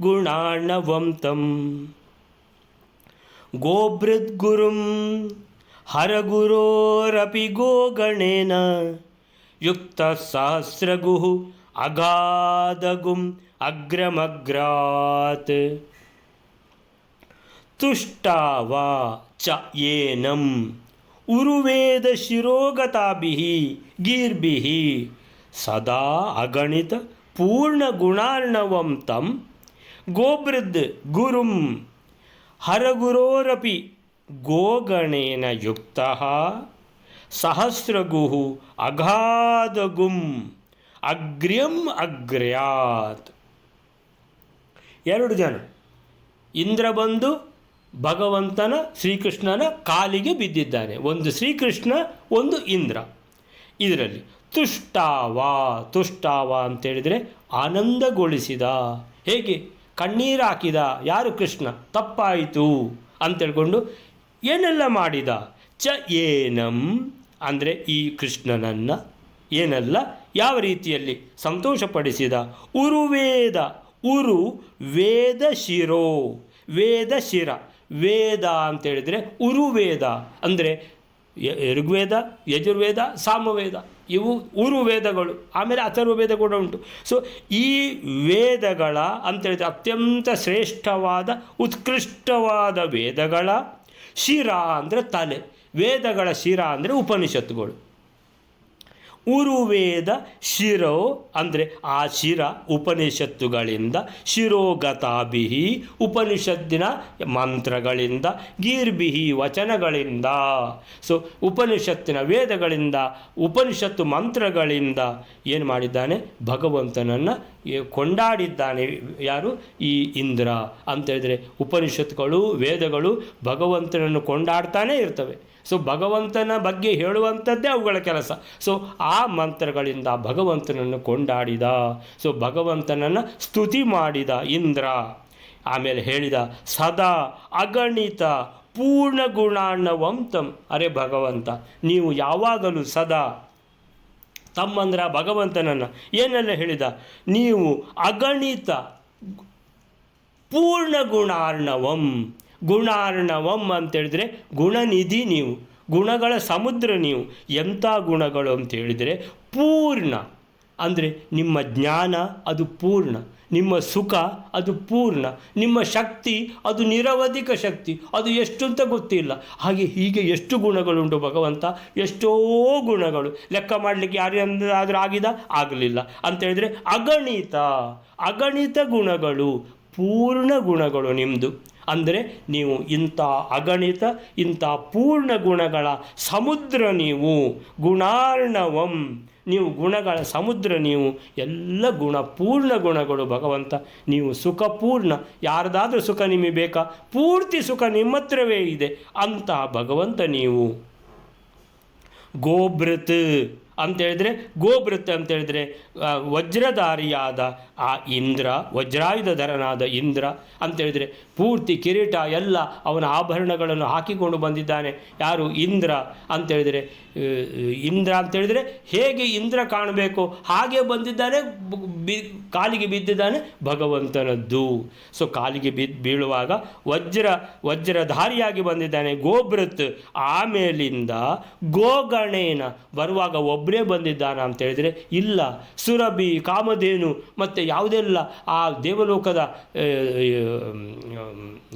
ಗುಣಾರ್ಣವಂತಂ ಗೋಬೃದ್ಗುರುಂ ಹರಗುರೋರಪಿ ಗೋಗಣೇನ ಯುಕ್ತ ಸಹಸ್ರಗುಃ ಅಗಾಧಗುಂ ಅಗ್ರಮಗ್ರಾತ್ ತುಷ್ಟಾವ ಚ ಏನಂ ಉರುವೇದ ಶಿರೋಗತಾಭಿಃ ಗೀರ್ಭಿಃ ಸದಾ ಅಗಣಿತ ಪೂರ್ಣ ಗುಣಾರ್ಣವಂತಂ ಗೋಬೃದ್ ಗುರುಂ ಹರಗುರೋರಪಿ ಗೋಗಣೇನ ಯುಕ್ತಃ ಸಹಸ್ರಗುಃ ಅಗಾಧಗುಂ ಅಗ್ರ್ಯಂ ಅಗ್ರ್ಯಾತ್. 2 ಜನ ಇಂದ್ರ ಬಂದು ಭಗವಂತನ ಶ್ರೀಕೃಷ್ಣನ ಕಾಲಿಗೆ ಬಿದ್ದಿದ್ದಾನೆ. ಒಂದು ಶ್ರೀಕೃಷ್ಣ, ಒಂದು ಇಂದ್ರ. ಇದರಲ್ಲಿ ತುಷ್ಟಾವ ಅಂತೇಳಿದರೆ ಆನಂದಗೊಳಿಸಿದ. ಹೇಗೆ? ಕಣ್ಣೀರು ಹಾಕಿದ. ಯಾರು? ಕೃಷ್ಣ. ತಪ್ಪಾಯಿತು ಅಂತೇಳ್ಕೊಂಡು ಏನೆಲ್ಲ ಮಾಡಿದ? ಚ ಏನಂ ಅಂದರೆ ಈ ಕೃಷ್ಣನನ್ನು ಏನೆಲ್ಲ ಯಾವ ರೀತಿಯಲ್ಲಿ ಸಂತೋಷಪಡಿಸಿದ? ಉರು ವೇದ ಶಿರ ವೇದ ಅಂತೇಳಿದರೆ ಉರುವೇದ ಅಂದರೆ ಋಗ್ವೇದ, ಯಜುರ್ವೇದ, ಸಾಮವೇದ ಇವು ಉರುವೇದಗಳು. ಆಮೇಲೆ ಅಥರ್ವವೇದ ಕೂಡ ಉಂಟು. ಸೊ ಈ ವೇದಗಳ ಅಂತೇಳಿದರೆ ಅತ್ಯಂತ ಶ್ರೇಷ್ಠವಾದ ಉತ್ಕೃಷ್ಟವಾದ ವೇದಗಳ ಶಿರ ಅಂದರೆ ತಲೆ, ವೇದಗಳ ಶಿರ ಅಂದರೆ ಉಪನಿಷತ್ತುಗಳು. ಉರುವೇದ ಶಿರೋ ಅಂದರೆ ಆ ಶಿರ ಉಪನಿಷತ್ತುಗಳಿಂದ, ಶಿರೋಗತಾಭಿಹಿ ಉಪನಿಷತ್ತಿನ ಮಂತ್ರಗಳಿಂದ, ಗೀರ್ಭಿಹಿ ವಚನಗಳಿಂದ. ಸೊ ಉಪನಿಷತ್ತಿನ ವೇದಗಳಿಂದ, ಉಪನಿಷತ್ತು ಮಂತ್ರಗಳಿಂದ ಏನು ಮಾಡಿದ್ದಾನೆ? ಭಗವಂತನನ್ನು ಕೊಂಡಾಡಿದ್ದಾನೆ. ಯಾರು? ಈ ಇಂದ್ರ ಅಂತೇಳಿದರೆ ಉಪನಿಷತ್ತುಗಳು, ವೇದಗಳು ಭಗವಂತನನ್ನು ಕೊಂಡಾಡ್ತಾನೇ ಇರ್ತವೆ. ಸೊ ಭಗವಂತನ ಬಗ್ಗೆ ಹೇಳುವಂಥದ್ದೇ ಅವುಗಳ ಕೆಲಸ. ಸೊ ಆ ಮಂತ್ರಗಳಿಂದ ಭಗವಂತನನ್ನು ಕೊಂಡಾಡಿದ. ಸೊ ಭಗವಂತನನ್ನು ಸ್ತುತಿ ಮಾಡಿದ ಇಂದ್ರ. ಆಮೇಲೆ ಹೇಳಿದ ಸದಾ ಅಗಣಿತ ಪೂರ್ಣ ಗುಣಾರ್ಣವಂತಂ. ಅರೆ ಭಗವಂತ, ನೀವು ಯಾವಾಗಲೂ ಸದಾ ತಮ್ಮಂದ್ರ ಭಗವಂತನನ್ನು ಏನೆಲ್ಲ ಹೇಳಿದ? ನೀವು ಅಗಣಿತ ಪೂರ್ಣ ಗುಣಾರ್ಣವಂ. ಗುಣಾರ್ಣವಂ ಅಂತೇಳಿದರೆ ಗುಣನಿಧಿ ನೀವು, ಗುಣಗಳ ಸಮುದ್ರ ನೀವು. ಎಂಥ ಗುಣಗಳು ಅಂತೇಳಿದರೆ ಪೂರ್ಣ ಅಂದರೆ ನಿಮ್ಮ ಜ್ಞಾನ ಅದು ಪೂರ್ಣ, ನಿಮ್ಮ ಸುಖ ಅದು ಪೂರ್ಣ, ನಿಮ್ಮ ಶಕ್ತಿ ಅದು ನಿರವಧಿಕ ಶಕ್ತಿ, ಅದು ಎಷ್ಟು ಅಂತ ಗೊತ್ತಿಲ್ಲ. ಹೀಗೆ ಎಷ್ಟು ಗುಣಗಳುಂಟು ಭಗವಂತ, ಎಷ್ಟೋ ಗುಣಗಳು. ಲೆಕ್ಕ ಮಾಡಲಿಕ್ಕೆ ಯಾರಿಂದಾದರೂ ಆಗಲಿಲ್ಲ ಅಂತೇಳಿದರೆ ಅಗಣಿತ ಗುಣಗಳು, ಪೂರ್ಣ ಗುಣಗಳು ನಿಮ್ಮದು. ಅಂದರೆ ನೀವು ಇಂಥ ಅಗಣಿತ, ಇಂಥ ಪೂರ್ಣ ಗುಣಗಳ ಸಮುದ್ರ ನೀವು. ಗುಣಾರ್ಣವಂ, ನೀವು ಗುಣಗಳ ಸಮುದ್ರ ನೀವು. ಎಲ್ಲ ಪೂರ್ಣ ಗುಣಗಳು ಭಗವಂತ. ನೀವು ಸುಖಪೂರ್ಣ. ಯಾರದಾದ್ರೂ ಸುಖ ನಿಮಗೆ ಬೇಕಾ? ಪೂರ್ತಿ ಸುಖ ನಿಮ್ಮ ಹತ್ರವೇ ಇದೆ ಅಂಥ ಭಗವಂತ ನೀವು. ಗೋಭೃತ್ ಅಂತೇಳಿದರೆ, ಗೋಭೃತ್ ಅಂತೇಳಿದರೆ ವಜ್ರಧಾರಿಯಾದ ಆ ಇಂದ್ರ, ವಜ್ರಾಯುಧಧರನಾದ ಇಂದ್ರ ಅಂತೇಳಿದರೆ ಪೂರ್ತಿ ಕಿರೀಟ ಎಲ್ಲ ಅವನ ಆಭರಣಗಳನ್ನು ಹಾಕಿಕೊಂಡು ಬಂದಿದ್ದಾನೆ. ಯಾರು? ಇಂದ್ರ ಅಂತೇಳಿದರೆ. ಇಂದ್ರ ಅಂತೇಳಿದರೆ ಹೇಗೆ ಇಂದ್ರ ಕಾಣಬೇಕು ಹಾಗೆ ಬಂದಿದ್ದಾನೆ. ಕಾಲಿಗೆ ಬಿದ್ದಿದ್ದಾನೆ ಭಗವಂತನದ್ದು. ಸೊ ಕಾಲಿಗೆ ಬೀಳುವಾಗ ವಜ್ರಧಾರಿಯಾಗಿ ಬಂದಿದ್ದಾನೆ ಗೋಭೃತ್. ಆಮೇಲಿಂದ ಗೋಗಣೇನ ಬರುವಾಗ ಒಬ್ಬರೇ ಬಂದಿದ್ದಾನ ಅಂತೇಳಿದರೆ ಇಲ್ಲ, ಸುರಭಿ, ಕಾಮಧೇನು ಮತ್ತು ಯಾವುದೆಲ್ಲ ಆ ದೇವಲೋಕದ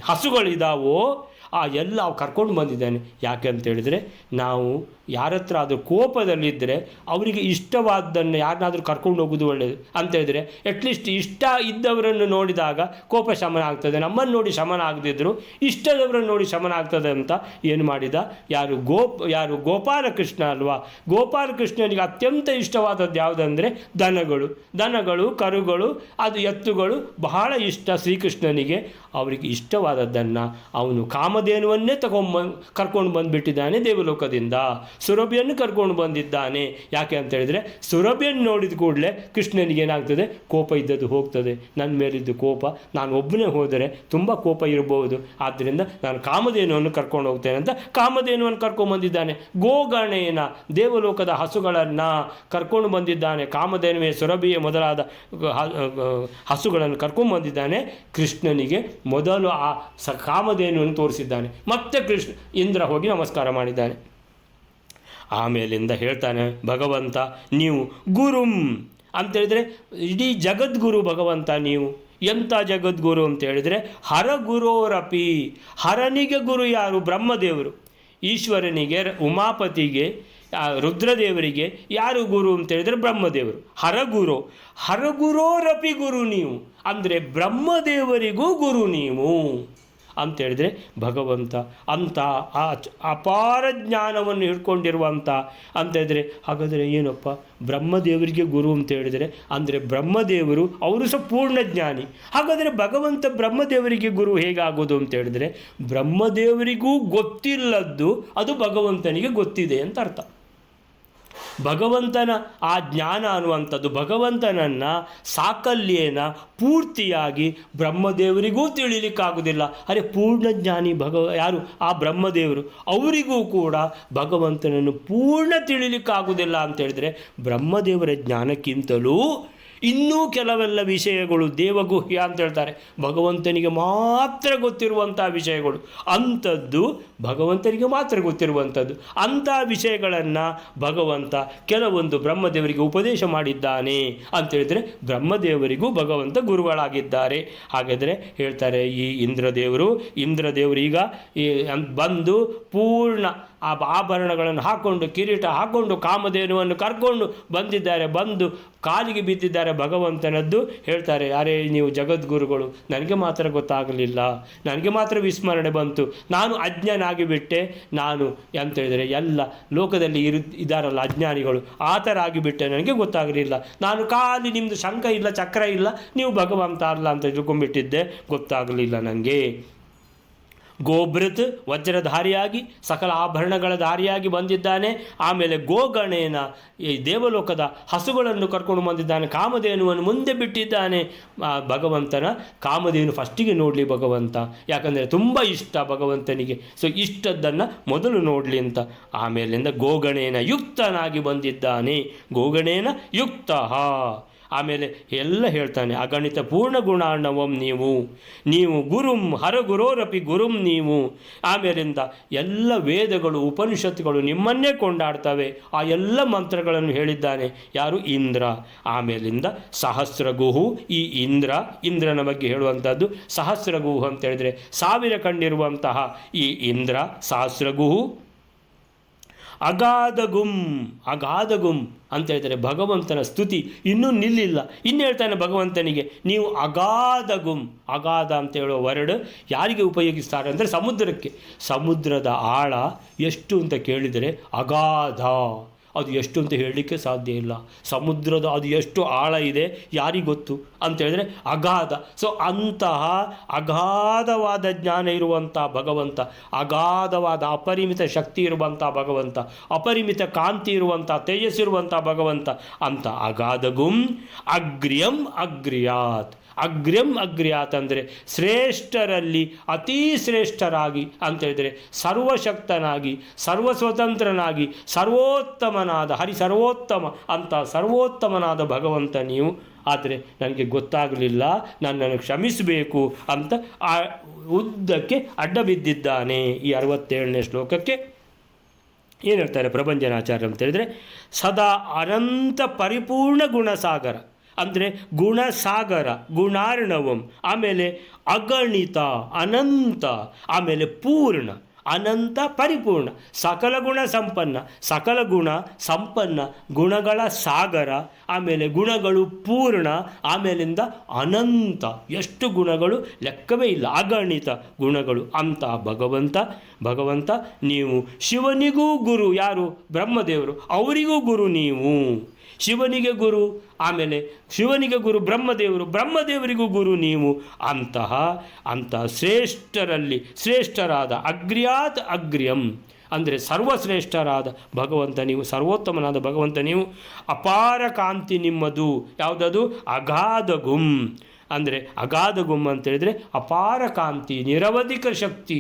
ಹಸುಗಳಿದ್ದಾವೋ ಆ ಎಲ್ಲ ಕರ್ಕೊಂಡು ಬಂದಿದ್ದಾನೆ. ಯಾಕೆ ಅಂತೇಳಿದರೆ, ನಾವು ಯಾರ ಹತ್ರ ಆದರೂ ಕೋಪದಲ್ಲಿದ್ದರೆ ಅವರಿಗೆ ಇಷ್ಟವಾದ್ದನ್ನು ಯಾರನ್ನಾದರೂ ಕರ್ಕೊಂಡು ಹೋಗೋದು ಒಳ್ಳೆಯದು. ಅಂತೇಳಿದರೆ ಅಟ್ಲೀಸ್ಟ್ ಇಷ್ಟ ಇದ್ದವರನ್ನು ನೋಡಿದಾಗ ಕೋಪ ಶಮನ ಆಗ್ತದೆ. ನಮ್ಮನ್ನು ನೋಡಿ ಶಮನ ಆಗದಿದ್ದರೂ ಇಷ್ಟದವರನ್ನು ನೋಡಿ ಶಮನ ಆಗ್ತದೆ ಅಂತ ಏನು ಮಾಡಿದ? ಯಾರು ಗೋಪಾಲಕೃಷ್ಣ ಅಲ್ವಾ? ಗೋಪಾಲಕೃಷ್ಣನಿಗೆ ಅತ್ಯಂತ ಇಷ್ಟವಾದದ್ದು ಯಾವುದಂದರೆ ದನಗಳು, ಕರುಗಳು, ಅದು ಎತ್ತುಗಳು ಬಹಳ ಇಷ್ಟ ಶ್ರೀಕೃಷ್ಣನಿಗೆ. ಅವರಿಗೆ ಇಷ್ಟವಾದದ್ದನ್ನು ಅವನು ಕಾಮಧೇನುವನ್ನೇ ಕರ್ಕೊಂಡು ಬಂದುಬಿಟ್ಟಿದ್ದಾನೆ ದೇವಲೋಕದಿಂದ. ಸುರಭಿಯನ್ನು ಕರ್ಕೊಂಡು ಬಂದಿದ್ದಾನೆ. ಯಾಕೆ ಅಂತ ಹೇಳಿದರೆ, ಸುರಭಿಯನ್ನು ನೋಡಿದ ಕೂಡಲೇ ಕೃಷ್ಣನಿಗೆ ಏನಾಗ್ತದೆ? ಕೋಪ ಇದ್ದದ್ದು ಹೋಗ್ತದೆ. ನನ್ನ ಮೇಲಿದ್ದು ಕೋಪ, ನಾನು ಒಬ್ಬನೇ ಹೋದರೆ ತುಂಬ ಕೋಪ ಇರಬಹುದು, ಆದ್ದರಿಂದ ನಾನು ಕಾಮಧೇನುವನ್ನು ಕರ್ಕೊಂಡು ಹೋಗ್ತೇನೆ ಅಂತ ಕಾಮಧೇನುವನ್ನು ಕರ್ಕೊಂಡು ಬಂದಿದ್ದಾನೆ. ಗೋಗಣೇನ ದೇವಲೋಕದ ಹಸುಗಳನ್ನು ಕರ್ಕೊಂಡು ಬಂದಿದ್ದಾನೆ. ಕಾಮಧೇನುವೆ, ಸುರಭಿಯ ಮೊದಲಾದ ಹಸುಗಳನ್ನು ಕರ್ಕೊಂಡು ಬಂದಿದ್ದಾನೆ. ಕೃಷ್ಣನಿಗೆ ಮೊದಲು ಆ ಕಾಮಧೇನುವನ್ನು ತೋರಿಸಿದ್ದಾನೆ. ಮತ್ತೆ ಇಂದ್ರ ಹೋಗಿ ನಮಸ್ಕಾರ ಮಾಡಿದ್ದಾನೆ. ಆಮೇಲಿಂದ ಹೇಳ್ತಾನೆ ಭಗವಂತ, ನೀವು ಗುರುಂ ಅಂತೇಳಿದರೆ ಇಡೀ ಜಗದ್ಗುರು ಭಗವಂತ ನೀವು. ಎಂಥ ಜಗದ್ಗುರು ಅಂತೇಳಿದರೆ ಹರಗುರೋರಪಿ. ಹರನಿಗೆ ಗುರು ಯಾರು? ಬ್ರಹ್ಮದೇವರು. ಈಶ್ವರನಿಗೆ, ಉಮಾಪತಿಗೆ, ರುದ್ರದೇವರಿಗೆ ಯಾರು ಗುರು ಅಂತೇಳಿದರೆ ಬ್ರಹ್ಮದೇವರು. ಹರಗುರೋರಪಿ ಗುರು ನೀವು ಅಂದರೆ ಬ್ರಹ್ಮದೇವರಿಗೂ ಗುರು ನೀವು ಅಂತೇಳಿದರೆ ಭಗವಂತ ಅಂಥ ಅಪಾರ ಜ್ಞಾನವನ್ನು ಹಿಡ್ಕೊಂಡಿರುವಂಥ ಅಂತೇಳಿದರೆ, ಹಾಗಾದರೆ ಏನಪ್ಪ ಬ್ರಹ್ಮದೇವರಿಗೆ ಗುರು ಅಂತ ಹೇಳಿದರೆ ಅಂದರೆ ಬ್ರಹ್ಮದೇವರು ಅವರು ಸಹ ಪೂರ್ಣ ಜ್ಞಾನಿ. ಹಾಗಾದರೆ ಭಗವಂತ ಬ್ರಹ್ಮದೇವರಿಗೆ ಗುರು ಹೇಗಾಗೋದು ಅಂತ ಹೇಳಿದರೆ, ಬ್ರಹ್ಮದೇವರಿಗೂ ಗೊತ್ತಿಲ್ಲದ್ದು ಅದು ಭಗವಂತನಿಗೆ ಗೊತ್ತಿದೆ ಅಂತ ಅರ್ಥ. ಭಗವಂತನ ಆ ಜ್ಞಾನ ಅನ್ನುವಂಥದ್ದು ಭಗವಂತನನ್ನು ಸಾಕಲ್ಯೇನ ಪೂರ್ತಿಯಾಗಿ ಬ್ರಹ್ಮದೇವರಿಗೂ ತಿಳಿಲಿಕ್ಕಾಗೋದಿಲ್ಲ. ಅರೆ ಪೂರ್ಣ ಜ್ಞಾನಿ ಯಾರು? ಆ ಬ್ರಹ್ಮದೇವರು. ಅವರಿಗೂ ಕೂಡ ಭಗವಂತನನ್ನು ಪೂರ್ಣ ತಿಳಿಲಿಕ್ಕಾಗೋದಿಲ್ಲ ಅಂತೇಳಿದರೆ ಬ್ರಹ್ಮದೇವರ ಜ್ಞಾನಕ್ಕಿಂತಲೂ ಇನ್ನೂ ಕೆಲವೆಲ್ಲ ವಿಷಯಗಳು ದೇವಗುಹ್ಯ ಅಂತ ಹೇಳ್ತಾರೆ, ಭಗವಂತನಿಗೆ ಮಾತ್ರ ಗೊತ್ತಿರುವಂಥ ವಿಷಯಗಳು. ಅಂಥದ್ದು ಭಗವಂತನಿಗೆ ಮಾತ್ರ ಗೊತ್ತಿರುವಂಥದ್ದು. ಅಂಥ ವಿಷಯಗಳನ್ನು ಭಗವಂತ ಕೆಲವೊಂದು ಬ್ರಹ್ಮದೇವರಿಗೆ ಉಪದೇಶ ಮಾಡಿದ್ದಾನೆ ಅಂತೇಳಿದರೆ ಬ್ರಹ್ಮದೇವರಿಗೂ ಭಗವಂತ ಗುರುಗಳಾಗಿದ್ದಾರೆ. ಹಾಗಾದರೆ ಹೇಳ್ತಾರೆ, ಈ ಇಂದ್ರದೇವರು ಈಗ ಬಂದು ಪೂರ್ಣ ಆ ಆಭರಣಗಳನ್ನು ಹಾಕ್ಕೊಂಡು, ಕಿರೀಟ ಹಾಕ್ಕೊಂಡು, ಕಾಮಧೇನುವನ್ನು ಕರ್ಕೊಂಡು ಬಂದಿದ್ದಾರೆ. ಬಂದು ಕಾಲಿಗೆ ಬಿದ್ದಿದ್ದಾರೆ ಭಗವಂತನದ್ದು. ಹೇಳ್ತಾರೆ, ಅರೇ ನೀವು ಜಗದ್ಗುರುಗಳು, ನನಗೆ ಮಾತ್ರ ಗೊತ್ತಾಗಲಿಲ್ಲ, ನನಗೆ ಮಾತ್ರ ವಿಸ್ಮರಣೆ ಬಂತು, ನಾನು ಅಜ್ಞನಾಗಿ ಬಿಟ್ಟೆ. ನಾನು ಅಂತ ಹೇಳಿದರೆ ಎಲ್ಲ ಲೋಕದಲ್ಲಿ ಇದ್ದಾರಲ್ಲ ಅಜ್ಞಾನಿಗಳು, ಆ ಥರ ಆಗಿಬಿಟ್ಟೆ, ನನಗೆ ಗೊತ್ತಾಗಲಿಲ್ಲ. ನಾನು ಖಾಲಿ ನಿಮ್ಮದು ಶಂಖ ಇಲ್ಲ, ಚಕ್ರ ಇಲ್ಲ, ನೀವು ಭಗವಂತ ಅಲ್ಲ ಅಂತ ತಿಳ್ಕೊಂಡ್ಬಿಟ್ಟಿದ್ದೆ, ಗೊತ್ತಾಗಲಿಲ್ಲ ನನಗೆ. ಗೋಭೃತ್ ವಜ್ರಧಾರಿಯಾಗಿ ಸಕಲ ಆಭರಣಗಳ ಧಾರಿಯಾಗಿ ಬಂದಿದ್ದಾನೆ. ಆಮೇಲೆ ಗೋಗಣೇನ ಈ ದೇವಲೋಕದ ಹಸುಗಳನ್ನು ಕರ್ಕೊಂಡು ಬಂದಿದ್ದಾನೆ. ಕಾಮಧೇನುವನ್ನು ಮುಂದೆ ಬಿಟ್ಟಿದ್ದಾನೆ. ಭಗವಂತನ ಕಾಮಧೇನು ಫಸ್ಟಿಗೆ ನೋಡಲಿ ಭಗವಂತ, ಯಾಕಂದರೆ ತುಂಬ ಇಷ್ಟ ಭಗವಂತನಿಗೆ. ಸೊ ಇಷ್ಟದ್ದನ್ನು ಮೊದಲು ನೋಡಲಿ ಅಂತ. ಆಮೇಲಿಂದ ಗೋಗಣೇನ ಯುಕ್ತನಾಗಿ ಬಂದಿದ್ದಾನೆ. ಗೋಗಣೇನ ಯುಕ್ತ. ಆಮೇಲೆ ಎಲ್ಲ ಹೇಳ್ತಾನೆ, ಅಗಣಿತ ಪೂರ್ಣ ಗುಣಾರ್ಣವಂ ನೀವು ಗುರುಂ ಹರಗುರೋರಪಿ ಗುರುಂ ನೀವು. ಆಮೇಲಿಂದ ಎಲ್ಲ ವೇದಗಳು ಉಪನಿಷತ್ತುಗಳು ನಿಮ್ಮನ್ನೇ ಕೊಂಡಾಡ್ತವೆ. ಆ ಎಲ್ಲ ಮಂತ್ರಗಳನ್ನು ಹೇಳಿದ್ದಾನೆ ಯಾರು? ಇಂದ್ರ. ಆಮೇಲಿಂದ ಸಹಸ್ರಗುಹು. ಈ ಇಂದ್ರನ ಬಗ್ಗೆ ಹೇಳುವಂಥದ್ದು ಸಹಸ್ರಗುಹು ಅಂತ ಹೇಳಿದರೆ 1000 ಕಣ್ಣಿರುವಂತಹ ಈ ಇಂದ್ರ ಸಹಸ್ರಗುಹು. ಅಗಾಧಗುಂ ಅಂತ ಹೇಳ್ತಾರೆ. ಭಗವಂತನ ಸ್ತುತಿ ಇನ್ನೂ ನಿಲ್ಲಿಲ್ಲ. ಇನ್ನು ಹೇಳ್ತಾನೆ ಭಗವಂತನಿಗೆ, ನೀವು ಅಗಾಧ ಅಂತ ಹೇಳೋ ವರ್ಡ್ ಯಾರಿಗೆ ಉಪಯೋಗಿಸ್ತಾರೆ ಅಂದರೆ ಸಮುದ್ರಕ್ಕೆ. ಸಮುದ್ರದ ಆಳ ಎಷ್ಟು ಅಂತ ಕೇಳಿದರೆ ಅಗಾಧ, ಅದು ಎಷ್ಟು ಅಂತ ಹೇಳಲಿಕ್ಕೆ ಸಾಧ್ಯ ಇಲ್ಲ. ಸಮುದ್ರದ ಅದು ಎಷ್ಟು ಆಳ ಇದೆ ಯಾರಿಗೆ ಗೊತ್ತು ಅಂತ ಹೇಳಿದ್ರೆ ಅಗಾಧ. ಸೊ ಅಂತಹ ಅಗಾಧವಾದ ಜ್ಞಾನ ಇರುವಂಥ ಭಗವಂತ, ಅಗಾಧವಾದ ಅಪರಿಮಿತ ಶಕ್ತಿ ಇರುವಂಥ ಭಗವಂತ, ಅಪರಿಮಿತ ಕಾಂತಿ ಇರುವಂಥ ತೇಜಸ್ಸಿರುವಂಥ ಭಗವಂತ ಅಂತ ಅಗಾಧಗುಂ. ಅಗ್ರ್ಯಂ ಅಗ್ರ್ಯಾತ್ ಅಂದರೆ ಶ್ರೇಷ್ಠರಲ್ಲಿ ಅತೀ ಶ್ರೇಷ್ಠರಾಗಿ ಅಂತ ಹೇಳಿದರೆ ಸರ್ವಶಕ್ತನಾಗಿ, ಸರ್ವಸ್ವತಂತ್ರನಾಗಿ, ಸರ್ವೋತ್ತಮನಾದ ಸರ್ವೋತ್ತಮ ಅಂತ ಸರ್ವೋತ್ತಮನಾದ ಭಗವಂತ ನೀವು. ಆದರೆ ನನಗೆ ಗೊತ್ತಾಗಲಿಲ್ಲ, ನನ್ನನ್ನು ಕ್ಷಮಿಸಬೇಕು ಅಂತ ಆ ಉದ್ದಕ್ಕೆ ಅಡ್ಡ ಬಿದ್ದಿದ್ದಾನೆ. ಈ 67ನೇ ಶ್ಲೋಕಕ್ಕೆ ಏನು ಹೇಳ್ತಾರೆ ಪ್ರಭಂಜನಾಚಾರ್ಯ ಅಂತ ಹೇಳಿದರೆ, ಸದಾ ಅನಂತ ಪರಿಪೂರ್ಣ ಗುಣಸಾಗರ ಅಂದರೆ ಗುಣಸಾಗರ, ಗುಣಾರ್ಣವಂ, ಆಮೇಲೆ ಅಗಣಿತ ಅನಂತ, ಆಮೇಲೆ ಪೂರ್ಣ ಅನಂತ ಪರಿಪೂರ್ಣ, ಸಕಲ ಗುಣ ಸಂಪನ್ನ, ಸಕಲ ಗುಣ ಸಂಪನ್ನ, ಗುಣಗಳ ಸಾಗರ, ಆಮೇಲೆ ಗುಣಗಳು ಪೂರ್ಣ, ಆಮೇಲಿಂದ ಅನಂತ, ಎಷ್ಟು ಗುಣಗಳು ಲೆಕ್ಕವೇ ಇಲ್ಲ, ಅಗಣಿತ ಗುಣಗಳು ಅಂತ ಭಗವಂತ ನೀವು ಶಿವನಿಗೂ ಗುರು. ಯಾರು? ಬ್ರಹ್ಮದೇವರು. ಅವರಿಗೂ ಗುರು ನೀವು. ಶಿವನಿಗೆ ಗುರು, ಆಮೇಲೆ ಶಿವನಿಗೆ ಗುರು ಬ್ರಹ್ಮದೇವರು, ಬ್ರಹ್ಮದೇವರಿಗೂ ಗುರು ನೀವು. ಅಂತಹ ಶ್ರೇಷ್ಠರಲ್ಲಿ ಶ್ರೇಷ್ಠರಾದ ಅಗ್ರ್ಯಾತ್ ಅಗ್ರ್ಯಂ ಅಂದರೆ ಸರ್ವಶ್ರೇಷ್ಠರಾದ ಭಗವಂತ ನೀವು, ಸರ್ವೋತ್ತಮನಾದ ಭಗವಂತ ನೀವು. ಅಪಾರ ಕಾಂತಿ ನಿಮ್ಮದು. ಯಾವುದದು? ಅಗಾಧಗುಂ ಅಂದರೆ ಅಗಾಧಗುಂ ಅಂತೇಳಿದರೆ ಅಪಾರ ಕಾಂತಿ, ನಿರವಧಿಕ ಶಕ್ತಿ,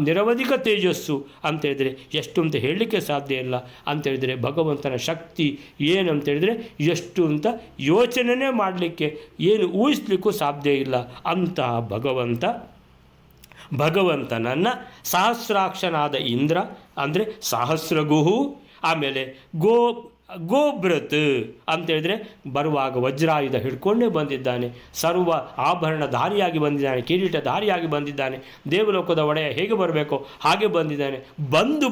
ನಿರವಧಿಕ ತೇಜಸ್ಸು ಅಂತೇಳಿದರೆ ಎಷ್ಟು ಅಂತ ಹೇಳಲಿಕ್ಕೆ ಸಾಧ್ಯ ಇಲ್ಲ. ಅಂಥೇಳಿದರೆ ಭಗವಂತನ ಶಕ್ತಿ ಏನು ಅಂತೇಳಿದರೆ ಎಷ್ಟು ಅಂತ ಯೋಚನೆ ಮಾಡಲಿಕ್ಕೆ, ಏನು ಊಹಿಸ್ಲಿಕ್ಕೂ ಸಾಧ್ಯ ಇಲ್ಲ. ಅಂತಹ ಭಗವಂತನನ್ನು ಸಹಸ್ರಾಕ್ಷನಾದ ಇಂದ್ರ ಅಂದರೆ ಸಹಸ್ರಗುಹು, ಆಮೇಲೆ ಗೋಭೃತ್ ಅಂತೇಳಿದರೆ ಬರುವಾಗ ವಜ್ರಾಯುಧ ಹಿಡ್ಕೊಂಡೇ ಬಂದಿದ್ದಾನೆ, ಸರ್ವ ಆಭರಣಧಾರಿಯಾಗಿ ಬಂದಿದ್ದಾನೆ, ಕಿರೀಟಧಾರಿಯಾಗಿ ಬಂದಿದ್ದಾನೆ, ದೇವಲೋಕದ ಒಡೆಯ ಹೇಗೆ ಬರಬೇಕೋ ಹಾಗೆ ಬಂದಿದ್ದಾನೆ. ಬಂದು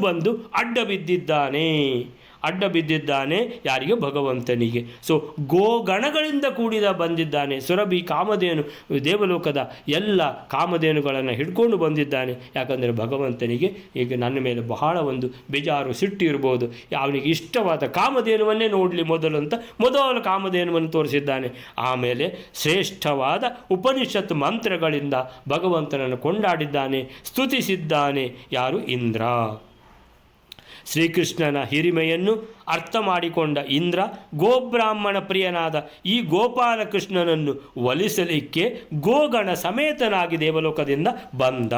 ಅಡ್ಡ ಬಿದ್ದಿದ್ದಾನೆ ಯಾರಿಗೆ? ಭಗವಂತನಿಗೆ. ಸೊ ಗೋಗಣಗಳಿಂದ ಕೂಡಿದ ಬಂದಿದ್ದಾನೆ. ಸುರಭಿ ಕಾಮಧೇನು, ದೇವಲೋಕದ ಎಲ್ಲ ಕಾಮಧೇನುಗಳನ್ನು ಹಿಡ್ಕೊಂಡು ಬಂದಿದ್ದಾನೆ. ಯಾಕಂದರೆ ಭಗವಂತನಿಗೆ ಈಗ ನನ್ನ ಮೇಲೆ ಬಹಳ ಒಂದು ಬೇಜಾರು, ಸಿಟ್ಟು ಇರ್ಬೋದು. ಅವನಿಗೆ ಇಷ್ಟವಾದ ಕಾಮಧೇನುವನ್ನೇ ನೋಡಲಿ ಮೊದಲು ಅಂತ ಮೊದಲು ಕಾಮಧೇನುವನ್ನು ತೋರಿಸಿದ್ದಾನೆ. ಆಮೇಲೆ ಶ್ರೇಷ್ಠವಾದ ಉಪನಿಷತ್ ಮಂತ್ರಗಳಿಂದ ಭಗವಂತನನ್ನು ಕೊಂಡಾಡಿದ್ದಾನೆ, ಸ್ತುತಿಸಿದ್ದಾನೆ. ಯಾರು? ಇಂದ್ರ. ಶ್ರೀಕೃಷ್ಣನ ಹಿರಿಮೆಯನ್ನು ಅರ್ಥ ಮಾಡಿಕೊಂಡ ಇಂದ್ರ ಗೋಬ್ರಾಹ್ಮಣ ಪ್ರಿಯನಾದ ಈ ಗೋಪಾಲಕೃಷ್ಣನನ್ನು ಒಲಿಸಲಿಕ್ಕೆ ಗೋಗಣ ಸಮೇತನಾಗಿ ದೇವಲೋಕದಿಂದ ಬಂದ.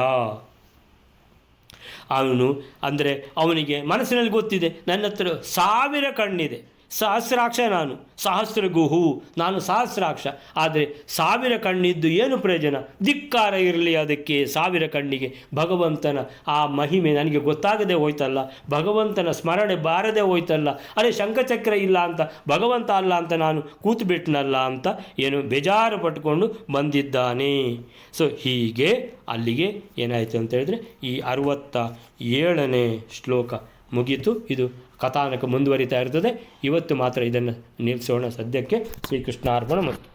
ಅವನು ಅಂದರೆ ಅವನಿಗೆ ಮನಸ್ಸಿನಲ್ಲಿ ಗೊತ್ತಿದೆ, ನನ್ನ ಹತ್ರ 1000 ಕಣ್ಣಿದೆ, ಸಹಸ್ರಾಕ್ಷ ನಾನು, ಸಹಸ್ರಗುಹು ನಾನು ಸಹಸ್ರಾಕ್ಷ. ಆದರೆ 1000 ಕಣ್ಣಿದ್ದು ಏನು ಪ್ರಯೋಜನ? ಧಿಕ್ಕಾರ ಇರಲಿ ಅದಕ್ಕೆ 1000 ಕಣ್ಣಿಗೆ. ಭಗವಂತನ ಆ ಮಹಿಮೆ ನನಗೆ ಗೊತ್ತಾಗದೆ ಹೋಯ್ತಲ್ಲ, ಭಗವಂತನ ಸ್ಮರಣೆ ಬಾರದೆ ಹೋಯ್ತಲ್ಲ, ಅದೇ ಶಂಖಚಕ್ರ ಇಲ್ಲ ಅಂತ ಭಗವಂತ ಅಲ್ಲ ಅಂತ ನಾನು ಕೂತುಬಿಟ್ನಲ್ಲ ಅಂತ ಏನು ಬೇಜಾರು ಪಟ್ಕೊಂಡು ಬಂದಿದ್ದಾನೆ. ಸೊ ಹೀಗೆ ಅಲ್ಲಿಗೆ ಏನಾಯಿತು ಅಂತ ಹೇಳಿದ್ರೆ ಈ 67ನೇ ಶ್ಲೋಕ ಮುಗೀತು. ಇದು ಕಥಾನಕ ಮುಂದುವರಿತಾ ಇರ್ತದೆ. ಇವತ್ತು ಮಾತ್ರ ಇದನ್ನು ನಿಲ್ಲಿಸೋಣ ಸದ್ಯಕ್ಕೆ. ಶ್ರೀಕೃಷ್ಣಾರ್ಪಣ ಮತ್ತು